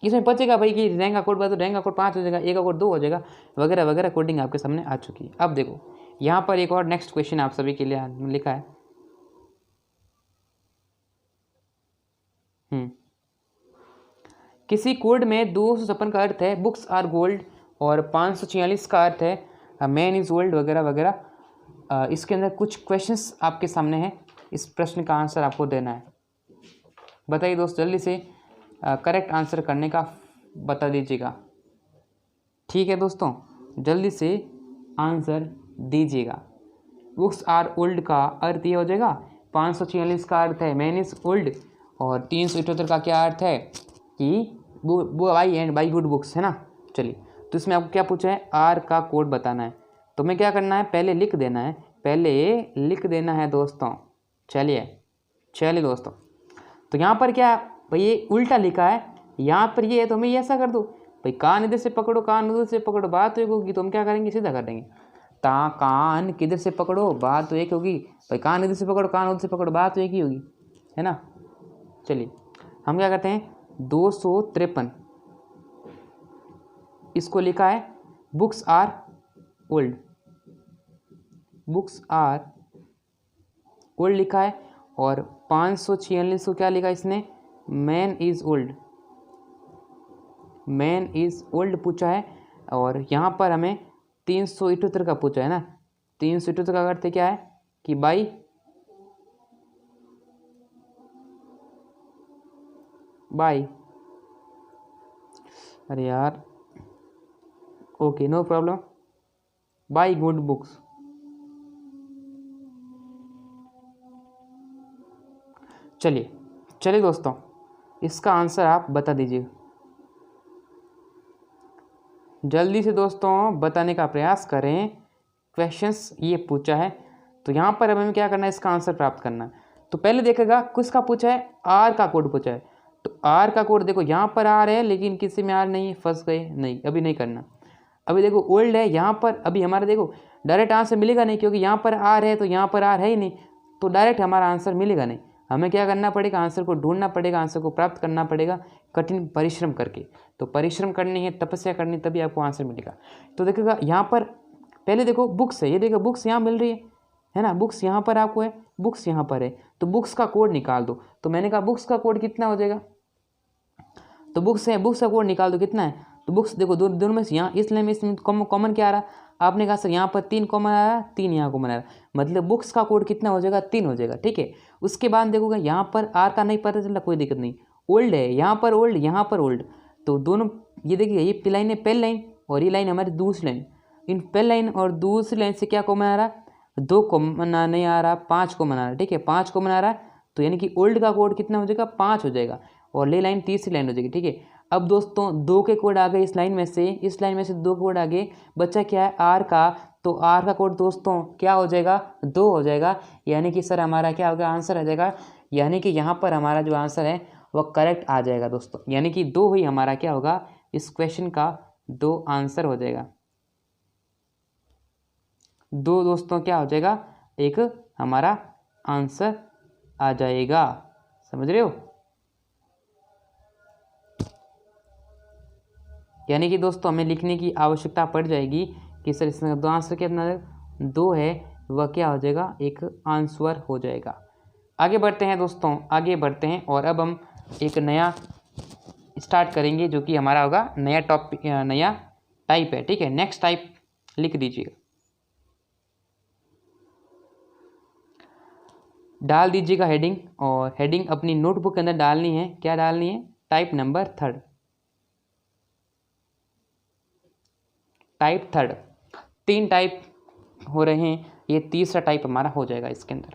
इसमें बचेगा भाई कि रैंक का कोड बताओ, रैंक का कोड 5 हो जाएगा, ए का कोड 2 हो जाएगा, वगैरह वगैरह कोडिंग आपके सामने आ चुकी है। अब देखो यहाँ पर एक और नेक्स्ट क्वेश्चन आप सभी के लिए लिखा है। किसी कोड में 256 का अर्थ है बुक्स आर गोल्ड, और 546 का अर्थ है मैन इज ओल्ड, वगैरह वगैरह। इसके अंदर कुछ क्वेश्चंस आपके सामने हैं, इस प्रश्न का आंसर आपको देना है। बताइए दोस्त जल्दी से, करेक्ट आंसर करने का बता दीजिएगा। ठीक है दोस्तों, जल्दी से आंसर दीजिएगा। बुक्स आर ओल्ड का अर्थ ये हो जाएगा, 546 का अर्थ है मैन इज ओल्ड, और 378 का क्या अर्थ है कि by and by good books, है ना। चलिए, तो इसमें आपको क्या पूछा है, आर का कोड बताना है। तो मैं क्या करना है, पहले लिख देना है दोस्तों। चलिए दोस्तों, तो यहाँ पर क्या भाई ये उल्टा लिखा है, यहाँ पर ये है तो मैं ये ऐसा कर दूँ भाई, कान इधर से पकड़ो कान उधर से पकड़ो, बात तो एक होगी। तो हम क्या करेंगे, सीधा कर देंगे, कान किधर से पकड़ो बात तो एक होगी भाई, कान इधर से पकड़ो कान उधर से पकड़ो, बात तो एक ही होगी, है ना। चलिए, हम क्या करते हैं, 253 इसको लिखा है बुक्स आर ओल्ड लिखा है, और 546 को क्या लिखा इसने, मैन इज ओल्ड पूछा है। और यहाँ पर हमें 378 का पूछा है ना। 378 का अर्थ क्या है कि बाई अरे यार, okay no problem, bye good books. चलिए दोस्तों, इसका आंसर आप बता दीजिए जल्दी से दोस्तों, बताने का प्रयास करें। क्वेश्चंस ये पूछा है, तो यहाँ पर हमें क्या करना है, इसका आंसर प्राप्त करना है। तो पहले देखेगा किसका पूछा है, आर का कोड पूछा है। तो आर का कोड देखो, यहाँ पर आर है लेकिन किसी में आर नहीं है, फंस गए, नहीं अभी नहीं करना। अभी देखो ओल्ड है यहाँ पर, अभी हमारा देखो डायरेक्ट आंसर मिलेगा नहीं, क्योंकि यहाँ पर आर है तो यहाँ पर आर है ही नहीं, तो डायरेक्ट हमारा आंसर मिलेगा नहीं। हमें क्या करना पड़ेगा, आंसर को ढूंढना पड़ेगा, आंसर को प्राप्त करना पड़ेगा कठिन परिश्रम करके। तो परिश्रम करनी है, तपस्या करनी, तभी आपको आंसर मिलेगा। तो देखिएगा यहाँ पर पहले देखो बुक्स है, ये देखो बुक्स यहाँ मिल रही है ना, बुक्स यहाँ पर आपको है, बुक्स यहाँ पर है, तो बुक्स का कोड निकाल दो। तो मैंने कहा बुक्स का कोड कितना हो जाएगा, तो बुक्स है, बुक्स का कोड निकाल दो कितना है। तो बुक्स देखो दोनों में से यहाँ इस लाइन में इसमें कॉमन क्या आ रहा, आपने कहा सर यहाँ पर 3 कॉमन आ रहा, 3 यहाँ कॉमन आ रहा, मतलब बुक्स का कोड कितना हो जाएगा, 3 हो जाएगा। ठीक है, उसके बाद देखोगे यहाँ पर आर का नहीं पता चला, कोई दिक्कत नहीं, ओल्ड है यहाँ पर ओल्ड, यहाँ पर ओल्ड, तो दोनों ये देखिए, ये लाइन है पहली लाइन और ये लाइन हमारी दूसरी लाइन। इन पहली लाइन और दूसरी लाइन से क्या कॉमन आ रहा, 2 कॉमन नहीं आ रहा, 5 कॉमन आ रहा। ठीक है, 5 कॉमन आ रहा है, तो यानी कि ओल्ड का कोड कितना हो जाएगा, 5 हो जाएगा, और ले लाइन तीसरी लाइन हो जाएगी। ठीक है, अब दोस्तों 2 के कोड आ गए इस लाइन में से, 2 कोड आ गए, बच्चा क्या है आर का, तो आर का कोड दोस्तों क्या हो जाएगा, 2 हो जाएगा। यानी कि सर हमारा क्या होगा, आंसर आ जाएगा, यानी कि यहाँ पर हमारा जो आंसर है वह करेक्ट आ जाएगा दोस्तों। यानी कि 2 ही हमारा क्या होगा, इस क्वेश्चन का 2 आंसर हो जाएगा। 2 दोस्तों क्या हो जाएगा, एक हमारा आंसर आ जाएगा, समझ रहे हो। यानी कि दोस्तों हमें लिखने की आवश्यकता पड़ जाएगी कि सर इसमें 2 आंसर कितना 2 है, वह क्या हो जाएगा, एक आंसर हो जाएगा। आगे बढ़ते हैं दोस्तों, आगे बढ़ते हैं, और अब हम एक नया स्टार्ट करेंगे जो कि हमारा होगा नया टॉपिक, नया टाइप है। ठीक है, नेक्स्ट टाइप लिख दीजिएगा, डाल दीजिएगा हेडिंग, और हेडिंग अपनी नोटबुक के अंदर डालनी है। क्या डालनी है, टाइप नंबर 3, टाइप 3। 3 टाइप हो रहे हैं, ये तीसरा टाइप हमारा हो जाएगा इसके अंदर।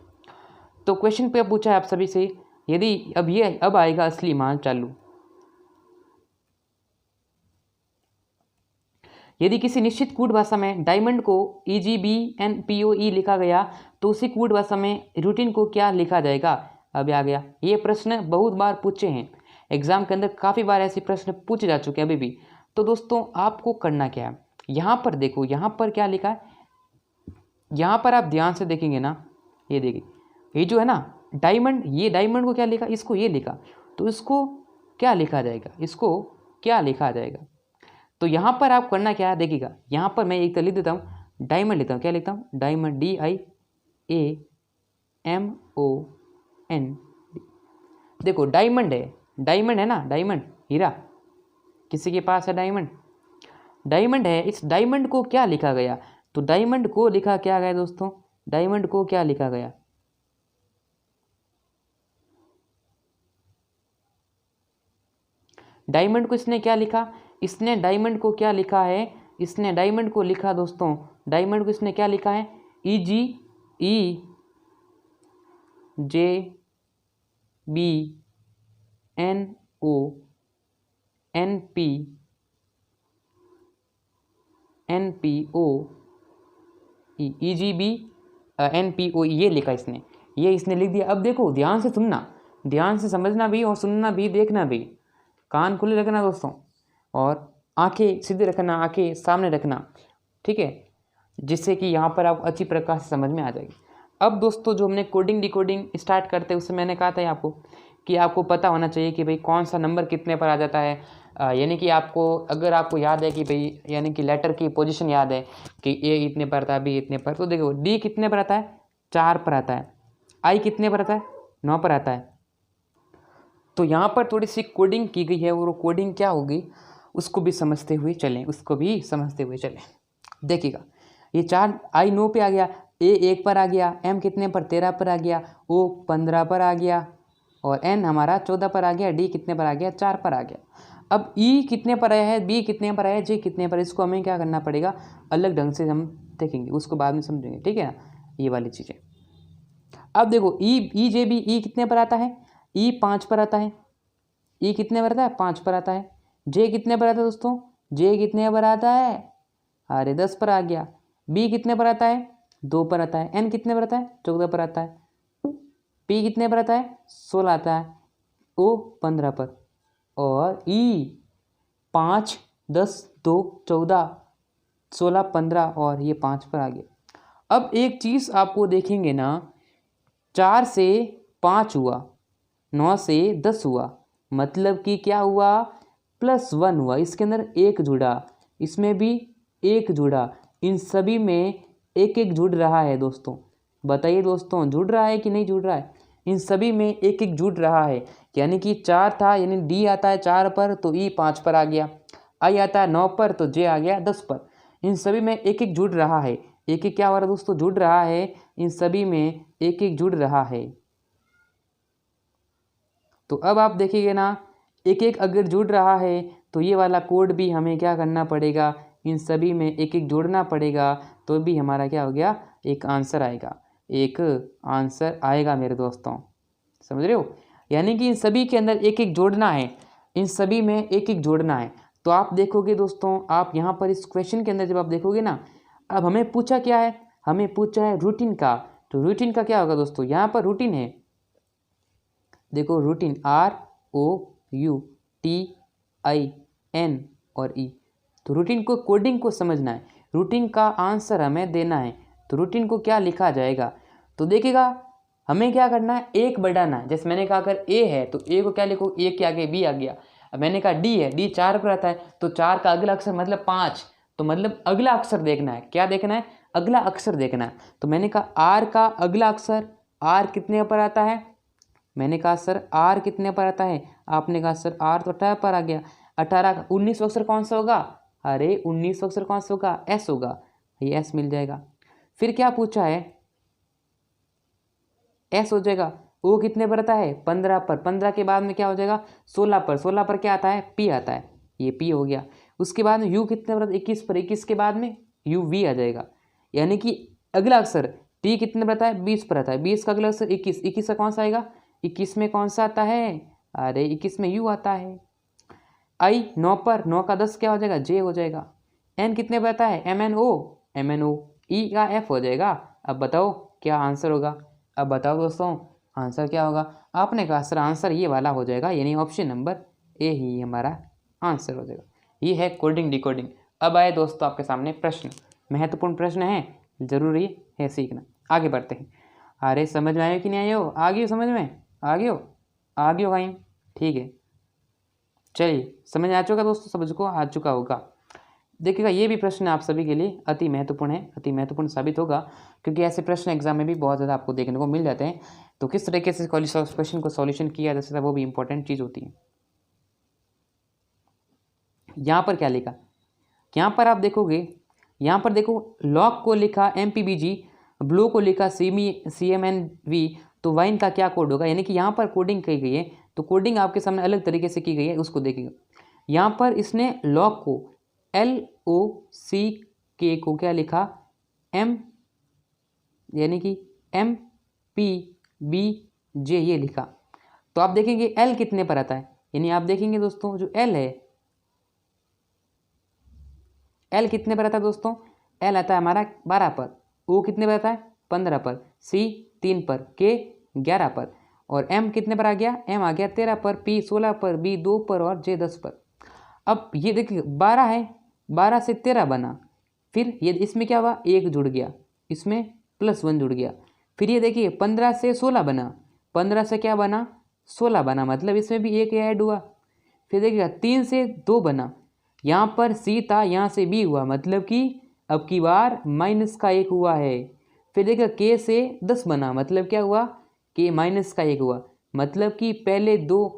तो क्वेश्चन पे पूछा है आप सभी से, यदि अब आएगा असली मान चालू। यदि किसी निश्चित कूट भाषा में डायमंड को EGBNPOE लिखा गया, तो उसी कूट भाषा में रूटीन को क्या लिखा जाएगा। अब आ गया, ये प्रश्न बहुत बार पूछे हैं एग्जाम के अंदर, काफ़ी बार ऐसे प्रश्न पूछे जा चुके हैं अभी भी। तो दोस्तों आपको करना क्या है, यहाँ पर देखो, यहाँ पर क्या लिखा है, यहाँ पर आप ध्यान से देखेंगे ना, ये देखिए, ये जो है ना डायमंड, ये डायमंड को क्या लिखा, इसको ये लिखा, तो इसको क्या लिखा जाएगा, इसको क्या लिखा जाएगा। तो यहाँ पर आप करना क्या है, देखिएगा, यहाँ पर मैं एक तो लिख देता हूँ, डायमंड लिखता हूँ, क्या लिखता हूँ, डायमंड DIAMOND। देखो डायमंड है ना, डायमंड हीरा, किसी के पास है डायमंड है, इस डायमंड को क्या लिखा गया, तो डायमंड को लिखा क्या गया दोस्तों, डायमंड को क्या लिखा गया, डायमंड को इसने क्या लिखा, इसने डायमंड को क्या लिखा है, इसने डायमंड को लिखा दोस्तों, डायमंड को इसने क्या लिखा है, EGBNPO ये लिखा इसने, ये इसने लिख दिया। अब देखो ध्यान से सुनना, ध्यान से समझना भी और सुनना भी, देखना भी, कान खुले रखना दोस्तों और आंखें सीधे रखना, आंखें सामने रखना, ठीक है, जिससे कि यहाँ पर आप अच्छी प्रकार से समझ में आ जाएगी। अब दोस्तों जो हमने कोडिंग डिकोडिंग स्टार्ट करते हैं उससे मैंने कहा था आपको कि आपको पता होना चाहिए कि भाई कौन सा नंबर कितने पर आ जाता है, यानी कि आपको अगर आपको याद है कि भाई यानी कि लेटर की पोजीशन याद है कि ए इतने पर आता है, बी इतने पर, तो देखो डी कितने पर आता है, 4 पर आता है, आई कितने पर आता है, 9 पर आता है। तो यहाँ पर थोड़ी सी कोडिंग की गई है और वो कोडिंग क्या होगी उसको भी समझते हुए चलें, उसको भी समझते हुए चलें। देखिएगा ये 4 आई 9 पे आ गया, ए 1 पर आ गया, एम कितने पर 13 पर आ गया, ओ 15 पर आ गया और एन हमारा 14 पर आ गया, डी कितने पर आ गया, 4 पर आ गया। अब ई कितने पर आया है, बी कितने पर आया है, जे कितने पर, इसको हमें क्या करना पड़ेगा, अलग ढंग से हम देखेंगे, उसको बाद में समझेंगे, ठीक है ना, ये वाली चीज़ें। अब देखो ई जे बी, ई कितने पर आता है, ई 5 पर आता है, ई कितने पर आता है, 5 पर आता है। जे कितने पर आता है दोस्तों, जे कितने पर आता है, अरे 10 पर आ गया। बी कितने पर आता है, 2 पर आता है। एन कितने पर आता है, 14 पर आता है। पी कितने पर आता है, 16 आता है। ओ 15 पर। और ई 5 10 2 14 16 15 और ये 5 पर आ गया। अब एक चीज़ आपको देखेंगे ना, 4 से 5 हुआ, 9 से 10 हुआ, मतलब कि क्या हुआ, +1 हुआ, इसके अंदर 1 जुड़ा, इसमें भी 1 जुड़ा, इन सभी में एक एक जुड़ रहा है दोस्तों। बताइए दोस्तों जुड़ रहा है कि नहीं जुड़ रहा है, इन सभी में एक एक जुड़ रहा है। यानी कि 4 था, यानी डी आता है 4 पर तो ई 5 पर आ गया, आई आता है 9 पर तो जे आ गया 10 पर। इन सभी में एक एक जुड़ रहा है, एक एक क्या हो रहा है दोस्तों, जुड़ रहा है, इन सभी में एक एक जुड़ रहा है। तो अब आप देखिए ना, एक एक अगर जुड़ रहा है तो ये वाला कोड भी हमें क्या करना पड़ेगा, इन सभी में एक एक जोड़ना पड़ेगा, तो भी हमारा क्या हो गया, एक आंसर आएगा, एक आंसर आएगा मेरे दोस्तों, समझ रहे हो। यानी कि इन सभी के अंदर एक एक जोड़ना है, इन सभी में एक एक जोड़ना है। तो आप देखोगे दोस्तों, आप यहाँ पर इस क्वेश्चन के अंदर जब आप देखोगे ना, अब हमें पूछा क्या है, हमें पूछा है रूटीन का। तो रूटीन का क्या होगा दोस्तों, यहाँ पर रूटीन है, देखो रूटीन ROUTIN और ई। तो रूटीन को कोडिंग को समझना है, रूटीन का आंसर हमें देना है। तो रूटीन को क्या लिखा जाएगा, तो देखिएगा हमें क्या करना है, एक बढ़ाना है। जैसे मैंने कहा अगर ए है तो ए को क्या लिखो, ए के आगे बी आ गया। अब मैंने कहा डी है, डी 4 पर आता है तो 4 का अगला अक्षर मतलब 5, तो मतलब अगला अक्षर देखना है, क्या देखना है, अगला अक्षर देखना है। तो मैंने कहा आर का अगला अक्षर, आर कितने पर आता है, मैंने कहा सर आर कितने पर आता है, आपने कहा सर आर तो 18 पर आ गया। 18 का 19 अक्षर कौन सा होगा, अरे 19 अक्षर कौन सा होगा, एस होगा, ये एस मिल जाएगा। फिर क्या पूछा है, एस हो जाएगा। ओ कितने पर आता है, 15 पर, 15 के बाद में क्या हो जाएगा, 16 पर, 16 पर क्या आता है, पी आता है, ये पी हो गया। उसके बाद में यू कितने पर, 21 पर, 21 के बाद में यू वी आ जाएगा। यानी कि अगला अक्षर टी कितने पर आता है, 20 पर आता है, 20 का अगला अक्षर 21, 21 का कौन सा आएगा, 21 में कौन सा आता है, अरे 21 में यू आता है। आई 9 पर, 9 का 10 क्या हो जाएगा, जे हो जाएगा। एन कितने पर आता है, MNO, ई का एफ हो जाएगा। अब बताओ क्या आंसर होगा, अब बताओ दोस्तों आंसर क्या होगा। आपने कहा सर आंसर ये वाला हो जाएगा, यानी ऑप्शन नंबर ए ही हमारा आंसर हो जाएगा। ये है कोडिंग डिकोडिंग। अब आए दोस्तों आपके सामने प्रश्न, महत्वपूर्ण प्रश्न है, जरूरी है सीखना। आगे बढ़ते हैं। अरे समझ में आए कि नहीं आए हो, आ गई हो समझ में, आ गई हो भाई, ठीक है चलिए समझ आ चुका दोस्तों, समझ को आ चुका होगा। देखिएगा ये भी प्रश्न आप सभी के लिए अति महत्वपूर्ण है, अति महत्वपूर्ण साबित होगा, क्योंकि ऐसे प्रश्न एग्जाम में भी बहुत ज़्यादा आपको देखने को मिल जाते हैं। तो किस तरीके से क्वेश्चन को सॉल्यूशन किया जा सकता है वो भी इंपॉर्टेंट चीज़ होती है। यहाँ पर क्या लिखा, यहाँ पर आप देखोगे, यहाँ पर देखो लॉक को लिखा MPBG, ब्लू को लिखा CMNV, तो वाइन का क्या कोड होगा। यानी कि यहाँ पर कोडिंग की गई है, तो कोडिंग आपके सामने अलग तरीके से की गई है, उसको देखिएगा। यहाँ पर इसने लॉग को LOCK को क्या लिखा, M यानी कि MPBJ ये लिखा। तो आप देखेंगे L कितने पर आता है, यानी आप देखेंगे दोस्तों जो L है, L कितने पर आता है दोस्तों, L आता है हमारा 12 पर, O कितने पर आता है 15 पर, C 3 पर, K 11 पर, और M कितने पर आ गया, M आ गया 13 पर, P 16 पर, B 2 पर और J 10 पर। अब ये देखिए 12 है, 12 से 13 बना, फिर ये इसमें क्या हुआ, 1 जुड़ गया, इसमें +1 जुड़ गया, फिर ये देखिए 15 से 16 बना, 15 से क्या बना 16 बना, मतलब इसमें भी 1 ऐड हुआ। फिर देखिएगा 3 से 2 बना, यहाँ पर C था, यहाँ से B हुआ, मतलब कि अब की बार -1 हुआ है। फिर देखिए K से 10 बना, मतलब क्या हुआ, K -1 हुआ, मतलब कि पहले 2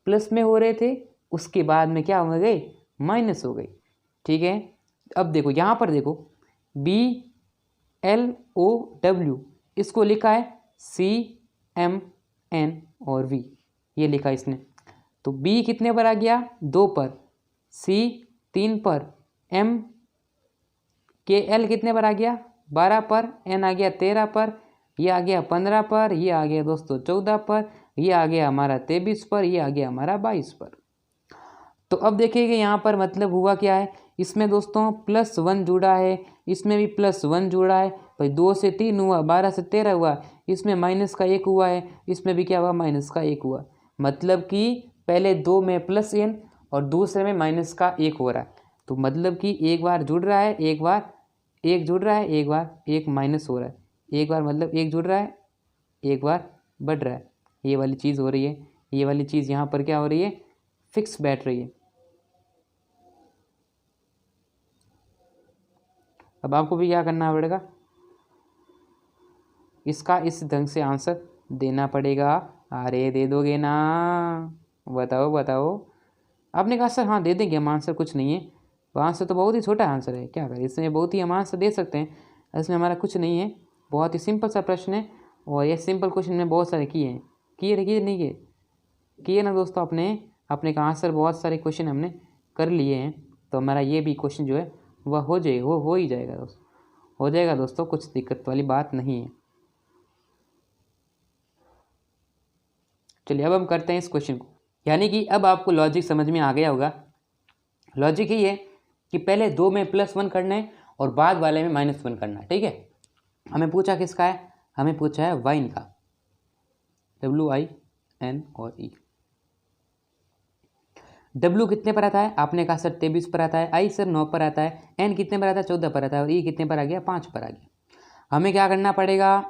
प्लस में हो रहे थे, उसके बाद में क्या हो गए, माइनस हो गए। ठीक है, अब देखो यहाँ पर देखो BLOW इसको लिखा है CMN और V, ये लिखा इसने। तो B कितने पर आ गया, 2 पर, C 3 पर, MKL कितने पर आ गया, 12 पर, N आ गया 13 पर, ये आ गया 15 पर, ये आ गया दोस्तों 14 पर, ये आ गया हमारा 23 पर, ये आ गया हमारा 22 पर। तो अब देखिएगा यहाँ पर मतलब हुआ क्या है, इसमें दोस्तों +1 जुड़ा है, इसमें भी +1 जुड़ा है, भाई 2 से 3 हुआ, 12 से 13 हुआ, इसमें -1 हुआ है, इसमें भी क्या हुआ, -1 हुआ, मतलब कि पहले 2 में +n और दूसरे में -1 हो रहा है। तो मतलब कि एक बार जुड़ रहा है, एक बार 1 जुड़ रहा है, एक बार 1 माइनस हो रहा है, एक बार मतलब 1 जुड़ रहा है, एक बार बढ़ रहा है, ये वाली चीज़ हो रही है, ये वाली चीज़ यहाँ पर क्या हो रही है, फिक्स बैठ रही है। अब आपको भी क्या करना पड़ेगा, इसका इस ढंग से आंसर देना पड़ेगा। अरे दे दोगे ना, बताओ बताओ। आपने कहा सर हाँ दे देंगे हम आंसर, कुछ नहीं है, तो आंसर तो बहुत ही छोटा आंसर है, क्या करें इसमें, बहुत ही हम आंसर दे सकते हैं, इसमें हमारा कुछ नहीं है, बहुत ही सिंपल सा प्रश्न है। और ये सिंपल क्वेश्चन में बहुत सारे किए हैं, किए नहीं किए ना दोस्तों, अपने का आंसर बहुत सारे क्वेश्चन हमने कर लिए हैं, तो हमारा ये भी क्वेश्चन जो है वह हो जाए, हो ही जाएगा दोस्तों, हो जाएगा दोस्तों, कुछ दिक्कत वाली बात नहीं है। चलिए अब हम करते हैं इस क्वेश्चन को, यानी कि अब आपको लॉजिक समझ में आ गया होगा। लॉजिक ही है कि पहले 2 में +1 करना है और बाद वाले में -1 करना है। ठीक है, हमें पूछा किसका है, हमें पूछा है वाइन का, WIN और E। W कितने पर आता है, आपने कहा सर 23 पर आता है, I सर 9 पर आता है, N कितने पर आता है 14 पर आता है, और E कितने पर आ गया 5 पर आ गया। हमें क्या करना पड़ेगा,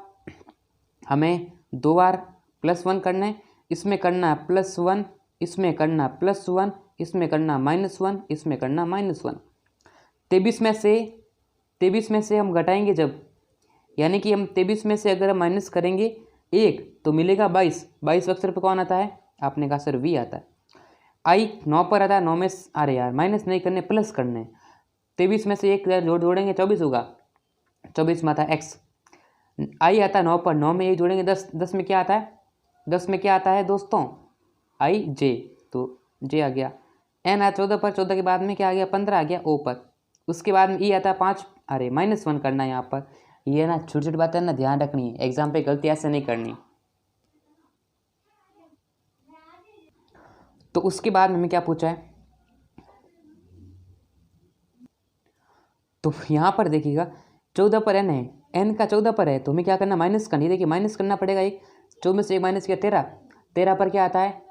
हमें 2 बार +1 करना है, इसमें करना +1, इसमें करना +1, इसमें करना -1, इसमें करना -1। 23 में से हम घटाएंगे जब, यानी कि हम 23 में से अगर हम माइनस करेंगे 1 तो मिलेगा 22, 22 अक्षर पर कौन आता है, आपने कहा सर V आता है। I 9 पर आता है, 9 में अरे यार माइनस नहीं करने, प्लस करने, 23 में से 1 जोड़ेंगे 24 होगा, 24 में आता है X। I आता है 9 पर, 9 में 1 जोड़ेंगे 10, 10 में क्या आता है, 10 में क्या आता है दोस्तों IJ, तो J आ गया। N आया 14 पर, 14 के बाद में क्या आ गया 15 आ गया O पर, उसके बाद में E आता है 5, अरे -1 करना है यहाँ पर। ये ना छोटी छोटी बातें ना ध्यान रखनी है, एग्जाम पे गलती ऐसे नहीं करनी। तो उसके बाद में हमें क्या पूछा है, तो यहाँ पर देखिएगा 14 पर N है, N का 14 पर है, तो हमें क्या करना, माइनस करनी, देखिए माइनस करना पड़ेगा, 14 में से 1 माइनस किया 13, 13 पर क्या आता है,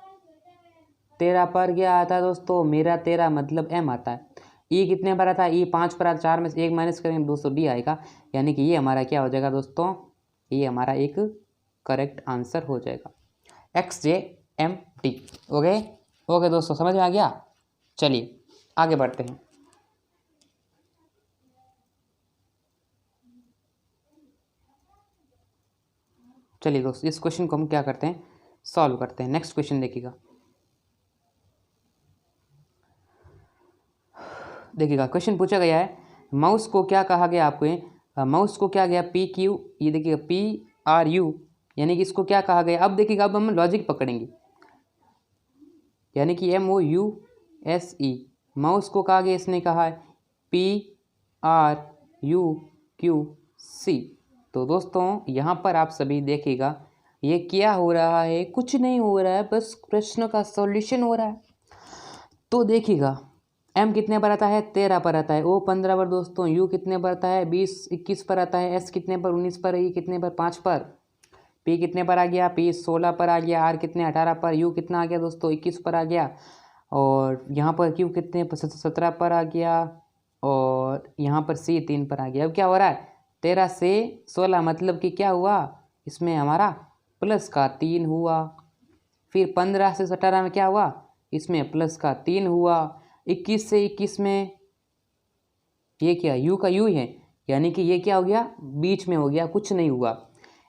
13 पर क्या आता है दोस्तों मेरा 13 मतलब M आता है। E कितने पर आता है, E 5 पर आता है, 4 में से 1 माइनस करेंगे दोस्तों D आएगा, यानी कि ये हमारा क्या हो जाएगा दोस्तों, ये हमारा एक करेक्ट आंसर हो जाएगा, XJMT। ओके दोस्तों, समझ में आ गया। चलिए आगे बढ़ते हैं। चलिए दोस्तों इस क्वेश्चन को हम क्या करते हैं, सॉल्व करते हैं। नेक्स्ट क्वेश्चन देखिएगा, क्वेश्चन पूछा गया है, माउस को क्या कहा गया आपको, माउस को क्या गया PQ, ये देखिएगा PRU, यानी कि इसको क्या कहा गया। अब देखिएगा अब हम लॉजिक पकड़ेंगे, यानी कि SE, माउस को कहा गया इसने कहा है PRUQC। तो दोस्तों यहाँ पर आप सभी देखिएगा ये क्या हो रहा है, कुछ नहीं हो रहा है, बस प्रश्न का सॉल्यूशन हो रहा है। तो देखिएगा M कितने पर आता है 13 पर आता है, O 15 पर दोस्तों, U कितने पर आता है 20-21 पर आता है, S कितने पर 19 पर, E कितने पर 5 पर, P कितने पर आ गया P 16 पर आ गया, R कितने 18 पर, U कितना आ गया दोस्तों 21 पर आ गया, और यहाँ पर Q कितने 17 पर आ गया, और यहाँ पर C 3 पर आ गया। अब क्या हो रहा है 13 से 16 मतलब कि क्या हुआ, इसमें हमारा प्लस का 3 हुआ। फिर 15 से 17 में क्या हुआ, इसमें प्लस का 3 हुआ। 21 से 21 में ये क्या U का U है, यानी कि ये क्या हो गया बीच में हो गया, कुछ नहीं हुआ।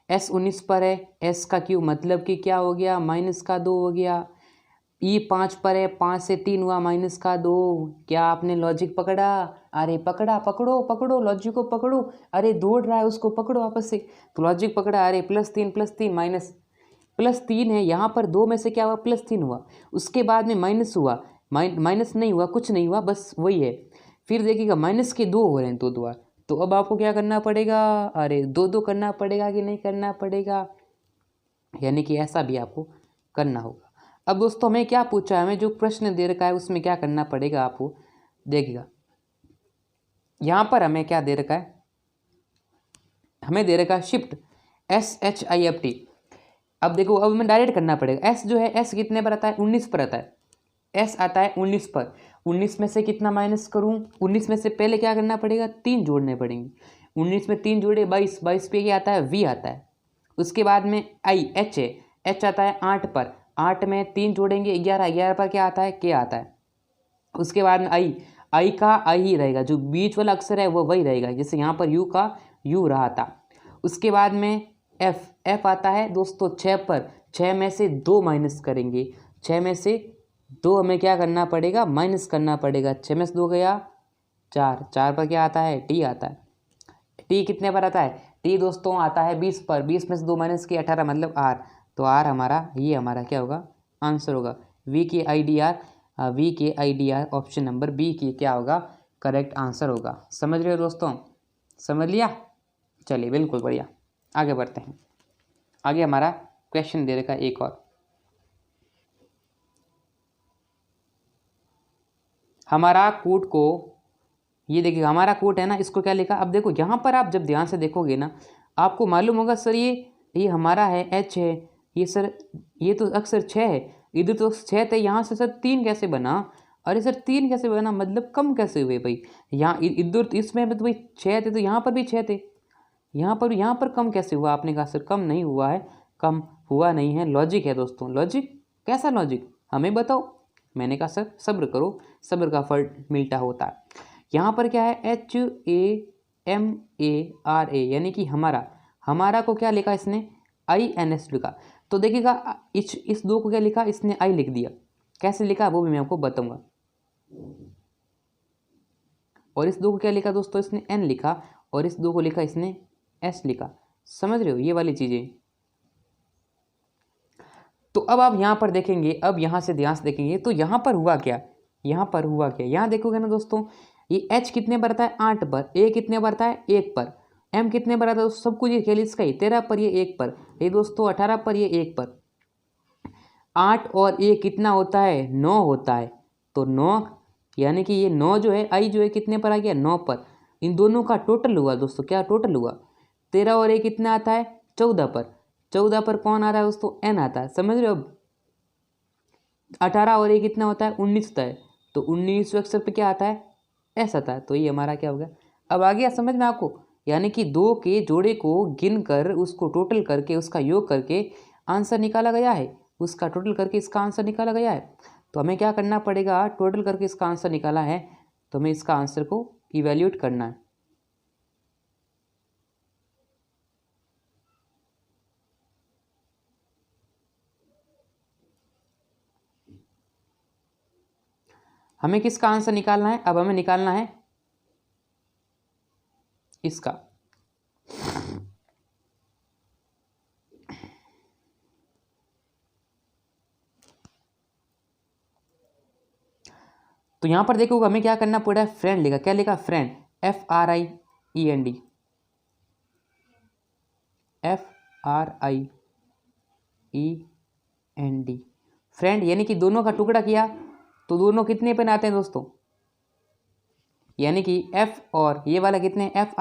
S 19 पर है, S का Q मतलब कि क्या हो गया माइनस का 2 हो गया। E 5 पर है, 5 से 3 हुआ माइनस का 2। क्या आपने लॉजिक पकड़ा, अरे पकड़ा, पकड़ो पकड़ो लॉजिक को पकड़ो, अरे दौड़ रहा है उसको पकड़ो वापस से। तो लॉजिक पकड़ा, अरे +3 माइनस +3 है, यहाँ पर 2 में से क्या हुआ +3 हुआ, उसके बाद में माइनस हुआ, माइनस नहीं हुआ, कुछ नहीं हुआ, बस वही है। फिर देखिएगा माइनस के 2 हो रहे हैं 2 बार, तो अब आपको क्या करना पड़ेगा, अरे 2 करना पड़ेगा कि नहीं करना पड़ेगा, यानी कि ऐसा भी आपको करना होगा। अब दोस्तों हमें क्या पूछा है, हमें जो प्रश्न दे रखा है उसमें क्या करना पड़ेगा आपको, देखिएगा यहाँ पर हमें क्या दे रखा है, हमें दे रखा है शिफ्ट SHIFT। अब देखो अब हमें डायरेक्ट करना पड़ेगा। S जो है S कितने पर आता है 19 पर आता है, S आता है 19 पर, 19 में से कितना माइनस करूं, 19 में से पहले क्या करना पड़ेगा 3 जोड़ने पड़ेंगे। 19 में 3 जोड़े 22, 22 पे क्या आता है V आता है। उसके बाद में H है, H आता है 8 पर, 8 में 3 जोड़ेंगे 11, 11 पर क्या आता है K आता है। उसके बाद में I का I ही रहेगा, जो बीच वाला अक्षर है वो वही रहेगा, जैसे यहाँ पर U का U रहा था। उसके बाद में F आता है दोस्तों 6 पर, 6 में से 2 माइनस करेंगे, 6 में से 2 हमें क्या करना पड़ेगा माइनस करना पड़ेगा, 6 में से 2 गया 4, 4 पर क्या आता है T आता है। T कितने पर आता है T दोस्तों आता है 20 पर, 20 में से 2 माइनस किया 18 मतलब R, तो R हमारा ये हमारा क्या होगा आंसर होगा। VKIDR ऑप्शन नंबर बी की क्या होगा करेक्ट आंसर होगा। समझ रहे हो दोस्तों, समझ लिया, चलिए बिल्कुल बढ़िया, आगे बढ़ते हैं। आगे हमारा क्वेश्चन दे रखा है एक और, हमारा कोड को, ये देखिएगा हमारा कोड है ना, इसको क्या लिखा, अब देखो यहाँ पर आप जब ध्यान से देखोगे ना आपको मालूम होगा सर ये हमारा है H है, ये सर ये तो अक्सर 6 है, इधर तो 6 थे, यहाँ से सर 3 कैसे बना, अरे सर 3 कैसे बना, मतलब कम कैसे हुए भाई, यहाँ इधर इसमें तो भाई 6 थे तो यहाँ पर भी 6 थे, यहाँ पर कम कैसे हुआ, आपने कहा सर कम नहीं हुआ है, कम हुआ नहीं है, लॉजिक है दोस्तों, लॉजिक कैसा लॉजिक हमें बताओ। मैंने कहा सर सब्र करो, सब्र का फल मीठा होता है। यहाँ पर क्या है HAMARA, यानी कि हमारा को क्या लिखा इसने INS लिखा, तो देखिएगा इस 2 को क्या लिखा इसने I लिख दिया, कैसे लिखा वो भी मैं आपको बताऊंगा। और इस 2 को क्या लिखा दोस्तों इसने N लिखा, और इस 2 को लिखा इसने S लिखा, समझ रहे हो ये वाली चीजें। तो अब आप यहाँ पर देखेंगे, अब यहाँ से ध्यान से देखेंगे तो यहाँ पर हुआ क्या, यहाँ देखोगे ना दोस्तों, ये H कितने पर आता है 8 पर, A कितने पर आता है 1 पर, M कितने पर आता है सब कुछ ये खेल इसका ही 13 पर, ये 1 पर, ये दोस्तों 18 पर, ये 1 पर। 8 और A कितना होता है 9 होता है, तो 9 यानी कि ये 9 जो है I जो है कितने पर आ गया 9 पर, इन दोनों का टोटल हुआ दोस्तों, क्या टोटल हुआ 13 और A कितना आता है 14 पर, 14 पर कौन आ रहा है दोस्तों N आता है, समझ रहे हो। अब 18 और A कितना होता है 19 होता है, तो 19 अक्षर पे क्या आता है S आता है, तो ये हमारा क्या हो गया। अब आ गया समझ में आपको, यानी कि 2 के जोड़े को गिन कर उसको टोटल करके उसका योग करके आंसर निकाला गया है, उसका टोटल करके इसका आंसर निकाला गया है। तो हमें क्या करना पड़ेगा, टोटल करके इसका आंसर निकाला है तो हमें इसका आंसर को इवैल्यूएट करना है। हमें किसका आंसर निकालना है, अब हमें निकालना है इसका, तो यहाँ पर देखोगे हमें क्या करना पड़ा है, फ्रेंड लिखा, क्या लिखा, फ्रेंड, FRIEND, FRIEND, फ्रेंड, यानी कि दोनों का टुकड़ा किया तो दोनों कितने पे आते हैं दोस्तों, यानी कि F और ये वाला कितने, F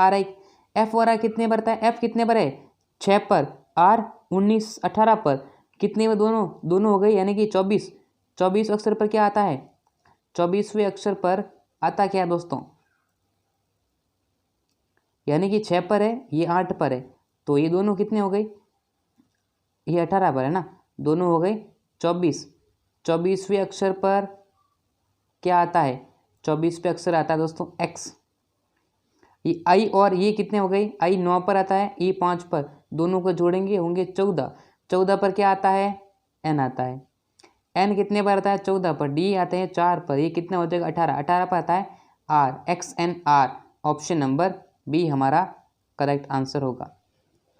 और I कितने पर है, F कितने पर है 6 पर, R 19 18 पर, कितने में दोनों हो गए, यानी कि 24 अक्षर पर क्या आता है, 24वें अक्षर पर आता क्या है दोस्तों, यानी कि 6 पर है, ये 8 पर है, तो ये दोनों कितने हो गए, ये 18 पर है ना, दोनों हो गए 24वें अक्षर पर क्या आता है, 24 पे अक्षर आता है दोस्तों X। ये I और ये कितने हो गए, I 9 पर आता है, E 5 पर, दोनों को जोड़ेंगे होंगे 14 पर क्या आता है, N आता है, N कितने पर आता है 14 पर, D आते हैं 4 पर, ये कितना हो जाएगा 18 पर आता है R, XNR, option number B हमारा करेक्ट आंसर होगा।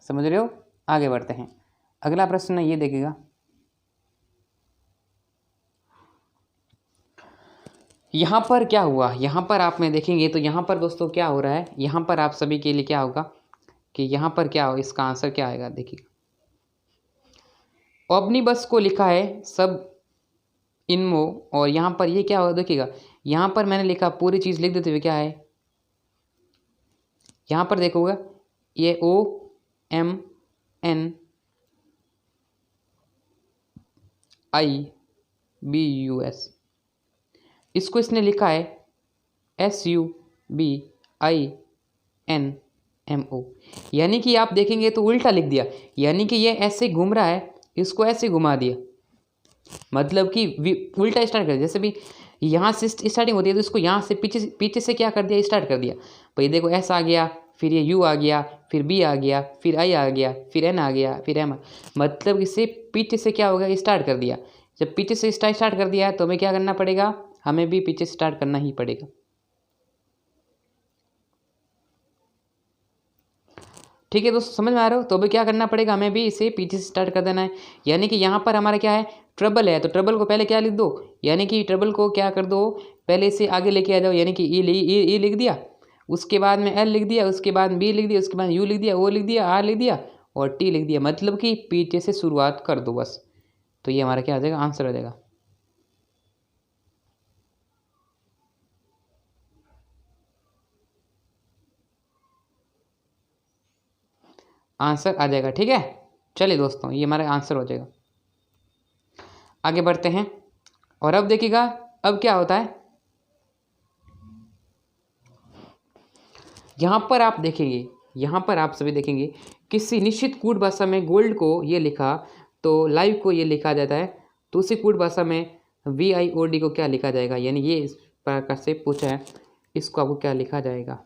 समझ रहे हो, आगे बढ़ते हैं। अगला प्रश्न ये देखेगा, यहाँ पर क्या हुआ, यहाँ पर आप में देखेंगे तो यहाँ पर दोस्तों क्या हो रहा है, यहाँ पर आप सभी के लिए क्या होगा कि यहाँ पर क्या हो, इसका आंसर क्या आएगा, देखिएगा ऑमनीबस को लिखा है सब इनमो, और यहाँ पर ये क्या होगा देखिएगा, यहाँ पर मैंने लिखा पूरी चीज़ लिख देते हुए क्या है, यहाँ पर देखोगे ये OMNIBUS, इसको इसने लिखा है SUBINMO, यानी कि आप देखेंगे तो उल्टा लिख दिया, यानी कि ये ऐसे घूम रहा है, इसको ऐसे घुमा दिया, मतलब कि उल्टा स्टार्ट कर दिया, जैसे भी यहाँ से स्टार्टिंग होती है तो इसको यहाँ से पीछे से क्या कर दिया, स्टार्ट कर दिया, भाई देखो S आ गया, फिर ये U आ गया, फिर B आ गया, फिर I आ गया, फिर N आ गया, फिर M, मतलब इसे पीछे से क्या होगा, स्टार्ट कर दिया। जब पीछे से स्टार्ट कर दिया है तो हमें क्या करना पड़ेगा, हमें भी पीछे स्टार्ट करना ही पड़ेगा। ठीक है दोस्तों, समझ में आ रहा हो, तो अभी क्या करना पड़ेगा, हमें भी इसे पीछे से स्टार्ट कर देना है, यानी कि यहाँ पर हमारा क्या है, ट्रबल है, तो ट्रबल को पहले क्या लिख दो, यानी कि ट्रबल को क्या कर दो, पहले इसे आगे लेके आ जाओ, यानी कि ई लिख दिया, उसके बाद में L लिख दिया, उसके बाद B लिख दिया, उसके बाद U लिख दिया, O लिख दिया, R लिख दिया और T लिख दिया, मतलब कि पीछे से शुरुआत कर दो बस, तो ये हमारा क्या आ जाएगा, आंसर आ जाएगा। आंसर आ जाएगा, ठीक है, चलिए दोस्तों ये हमारा आंसर हो जाएगा। आगे बढ़ते हैं, और अब देखिएगा अब क्या होता है, यहाँ पर आप देखेंगे, यहाँ पर आप सभी देखेंगे किसी निश्चित कूट भाषा में गोल्ड को ये लिखा तो लाइव को ये लिखा जाता है, तो उसी कूट भाषा में VIOD को क्या लिखा जाएगा, यानी ये इस प्रकार से पूछा है, इसको आपको क्या लिखा जाएगा,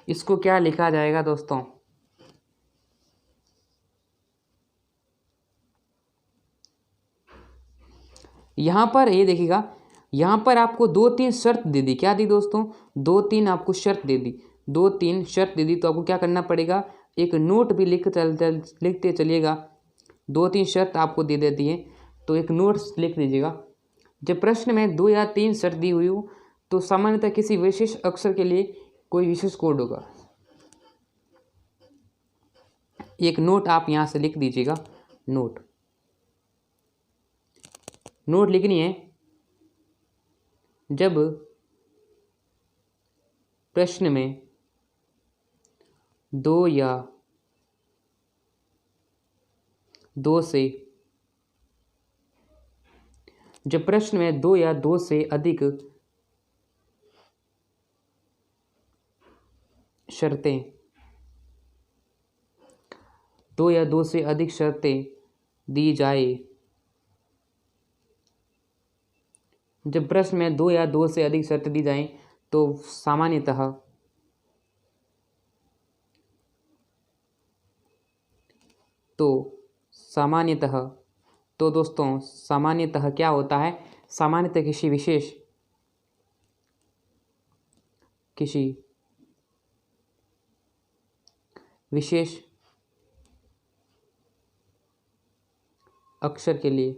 इसको क्या लिखा जाएगा दोस्तों, यहाँ पर ये देखिएगा, यहाँ पर आपको 2-3 शर्त दे दी, क्या दी दोस्तों, 2-3 आपको शर्त दे दी, 2-3 शर्त दे दी, तो आपको क्या करना पड़ेगा, एक नोट भी लिखते चलिएगा, 2-3 शर्त आपको दे देती है तो एक नोट लिख दीजिएगा। जब प्रश्न में 2 या 3 शर्त दी हुई हो तो सामान्यतः किसी विशेष अक्षर के लिए कोई विशेष कोड होगा, एक नोट आप यहाँ से लिख दीजिएगा, नोट लिखनी है, जब प्रश्न में 2 या 2 से जब प्रश्न में 2 या 2 से अधिक शर्तें 2 या 2 से अधिक शर्तें दी जाए, जब प्रश्न में 2 या 2 से अधिक शर्तें दी जाएं तो सामान्यतः तो दोस्तों सामान्यतः क्या होता है, सामान्यतः किसी विशेष अक्षर के लिए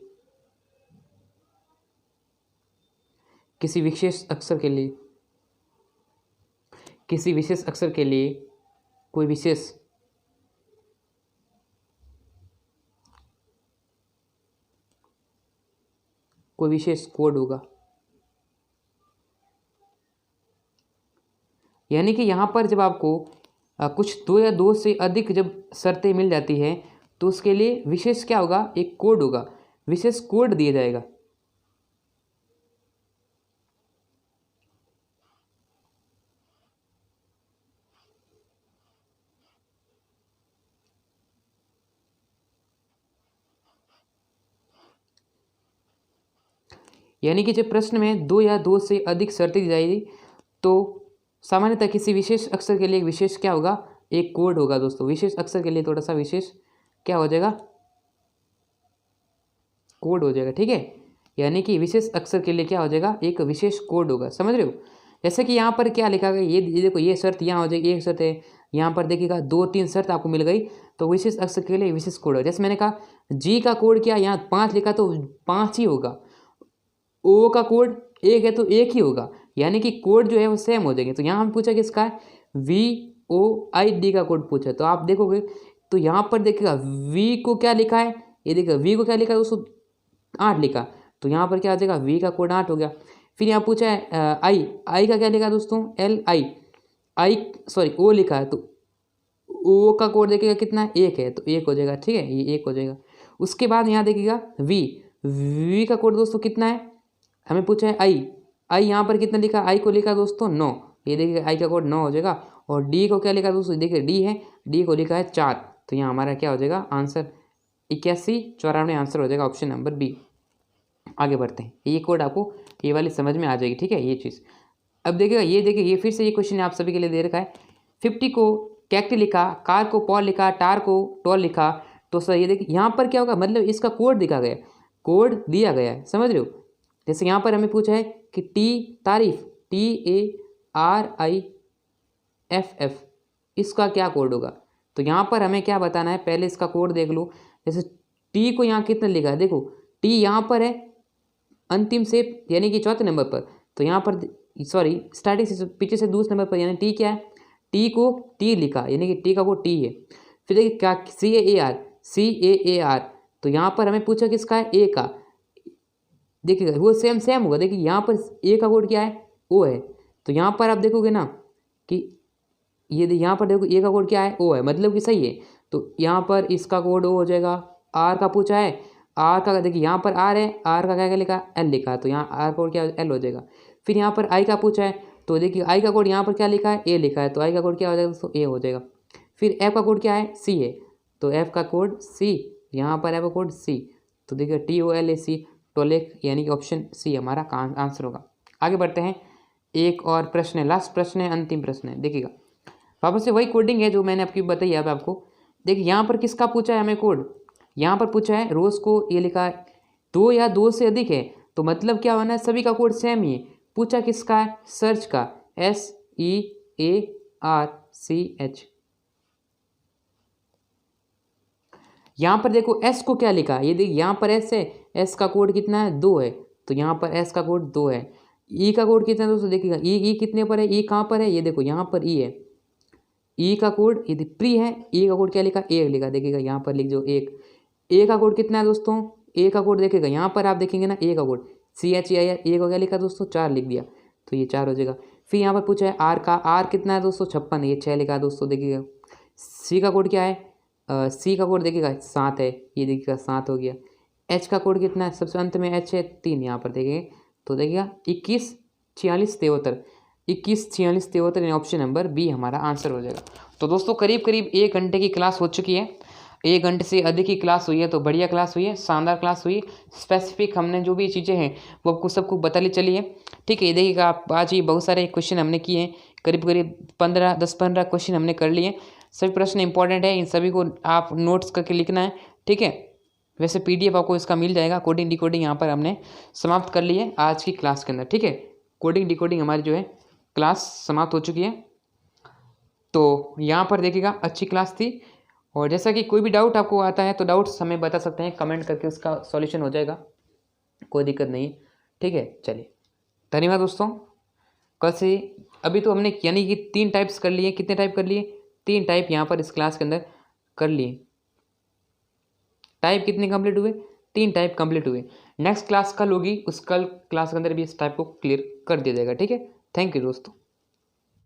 किसी विशेष अक्षर के लिए, किसी विशेष अक्षर के लिए कोई विशेष कोड होगा। यानी कि यहाँ पर जब आपको कुछ दो या दो से अधिक जब शर्तें मिल जाती है तो उसके लिए विशेष क्या होगा, एक कोड होगा, विशेष कोड दिया जाएगा। यानी कि जब प्रश्न में दो या दो से अधिक शर्तें दी जाएगी तो सामान्यतः किसी विशेष अक्षर के लिए एक विशेष क्या होगा, एक कोड होगा दोस्तों। विशेष अक्षर के लिए थोड़ा सा विशेष क्या हो जाएगा, कोड हो जाएगा, ठीक है। यानी कि विशेष अक्षर के लिए क्या हो जाएगा, एक विशेष कोड होगा, समझ रहे हो। जैसे कि यहाँ पर क्या लिखा गया, ये देखो, ये शर्त यहाँ हो जाएगी, एक शर्त है यहाँ पर देखिएगा, दो तीन शर्त आपको मिल गई तो विशेष अक्षर के लिए विशेष कोड है। जैसे मैंने कहा जी का कोड क्या, यहाँ 5 लिखा तो 5 ही होगा। ओ का कोड 1 है तो 1 ही होगा, यानी कि कोड जो है वो सेम हो जाएंगे। तो यहाँ हम पूछा किसका है, VOID का कोड पूछा। तो आप देखोगे तो यहाँ पर देखिएगा V को क्या लिखा है, ये देखिएगा V को क्या लिखा है दोस्तों, 8 लिखा। तो यहाँ पर क्या आ जाएगा, V का कोड 8 हो गया। फिर यहाँ पूछा है I का क्या लिखा है दोस्तों, O लिखा है, तो O का कोड देखिएगा कितना है, 1 है, तो 1 हो जाएगा, ठीक है, ये 1 हो जाएगा। उसके बाद यहाँ देखिएगा V का कोड दोस्तों कितना है, हमें पूछा है I यहाँ पर कितना लिखा, I को लिखा दोस्तों 9, ये देखिए I का कोड 9 हो जाएगा। और D को क्या लिखा दोस्तों, देखिए D है, D को लिखा है 4, तो यहाँ हमारा क्या हो जाएगा आंसर 8194 आंसर हो जाएगा, ऑप्शन नंबर बी। आगे बढ़ते हैं, ये कोड आपको ये वाली समझ में आ जाएगी, ठीक है, ये चीज़। अब देखिएगा, ये देखिए, ये फिर से ये क्वेश्चन आप सभी के लिए दे रखा है। 50 को कैक्टी लिखा, कार को पॉल लिखा, टार को टॉल लिखा, तो सर ये देखिए यहाँ पर क्या होगा, मतलब इसका कोड दिखा गया, कोड दिया गया है, समझ रहे हो। जैसे यहाँ पर हमें पूछा है कि तारीफ, TARIFF, इसका क्या कोड होगा। तो यहाँ पर हमें क्या बताना है, पहले इसका कोड देख लो। जैसे टी को यहाँ कितना लिखा है, देखो टी यहाँ पर है अंतिम से, यानी कि चौथे नंबर पर, तो यहाँ पर सॉरी स्टार्टिंग से पीछे से दूसरे नंबर पर, यानी टी क्या है, टी को टी लिखा, यानी कि टी का कोड टी है। फिर देखिए क्या CAAR, तो यहाँ पर हमें पूछा किसका है, ए का, देखिएगा वो सेम होगा। देखिए यहाँ पर ए का कोड क्या है, ओ है, तो यहाँ पर आप देखोगे ना कि ये यहाँ पर देखो ए का कोड क्या है, ओ है, मतलब कि सही है। तो यहाँ पर इसका कोड ओ हो जाएगा। आर का पूछा है, आर का देखिए यहाँ पर आर है, आर का क्या लिखा, एल लिखा, तो यहाँ आर कोड क्या एल हो जाएगा। फिर यहाँ पर आई का पूछा है, तो देखिए आई का कोड यहाँ पर क्या लिखा है, ए लिखा है, तो आई का कोड क्या हो जाएगा दोस्तों, ए हो जाएगा। फिर एफ का कोड क्या है, सी है, तो एफ का कोड सी, यहाँ पर एफ का कोड सी, तो देखिए TOLAC, टोलेक, यानी कि ऑप्शन सी हमारा आंसर होगा। आगे बढ़ते हैं, एक और प्रश्न है, लास्ट प्रश्न है, अंतिम प्रश्न है। देखिएगा वापस से वही कोडिंग है जो मैंने आपकी बताई है। अब आपको देखिए यहाँ पर किसका पूछा है हमें कोड, यहाँ पर पूछा है रोज़ को, ये लिखा है 2 या 2 से अधिक है, तो मतलब क्या होना है, सभी का कोड सेम ही है। पूछा किसका है, सर्च का, SEARCH। यहाँ पर देखो एस को क्या लिखा, ये देखिए यहाँ पर एस है, एस का कोड कितना है, 2 है, तो यहाँ पर एस का कोड 2 है। ई का कोड कितना है दोस्तों, देखिएगा ई कितने पर है, ई कहाँ पर है, ये देखो यहाँ पर ई है, ई का कोड यदि प्री है, ई का कोड क्या लिखा, ए लिखा, देखिएगा यहाँ पर लिख दो 1। ए का कोड कितना है दोस्तों, ए का कोड देखिएगा यहाँ पर आप देखेंगे ना, ए का कोड CHEIR, ए को क्या लिखा दोस्तों, 4 लिख दिया, तो ये 4 हो जाएगा। फिर यहाँ पर पूछा है आर का, आर कितना है दोस्तों 56, ये 6 लिखा दोस्तों, देखिएगा। सी का कोड क्या है, सी का कोड देखिएगा 7 है, ये देखिएगा 7 हो गया। एच का कोड कितना है, सबसे अंत में एच है 3, यहाँ पर देखेंगे तो देखिएगा 21 46 73, 21 46 73, यानी ऑप्शन नंबर बी हमारा आंसर हो जाएगा। तो दोस्तों करीब करीब 1 घंटे की क्लास हो चुकी है, 1 घंटे से अधिक की क्लास हुई है, तो बढ़िया क्लास हुई है, शानदार क्लास हुई है। स्पेसिफिक हमने जो भी चीज़ें हैं वो आपको सबको बताली चली है, ठीक है। देखिएगा आप आज ही बहुत सारे क्वेश्चन हमने किए हैं, करीब करीब 10-15 क्वेश्चन हमने कर लिए। सभी प्रश्न इंपॉर्टेंट है, इन सभी को आप नोट्स करके लिखना है, ठीक है। वैसे PDF आपको इसका मिल जाएगा, कोडिंग डिकोडिंग यहाँ पर हमने समाप्त कर ली है आज की क्लास के अंदर, ठीक है। कोडिंग डिकोडिंग हमारी जो है क्लास समाप्त हो चुकी है। तो यहाँ पर देखिएगा अच्छी क्लास थी, और जैसा कि कोई भी डाउट आपको आता है तो डाउट्स हमें बता सकते हैं, कमेंट करके उसका सॉल्यूशन हो जाएगा, कोई दिक्कत नहीं है, ठीक है। चलिए। धन्यवाद दोस्तों। कल से अभी तो हमने यानी कि 3 टाइप्स कर लिए। कितने टाइप कर लिए? 3 टाइप यहाँ पर इस क्लास के अंदर कर लिए। टाइप कितने कंप्लीट हुए? 3 टाइप कंप्लीट हुए। नेक्स्ट क्लास कल होगी, उस कल क्लास के अंदर भी इस टाइप को क्लियर कर दिया जाएगा। ठीक है, थैंक यू दोस्तों।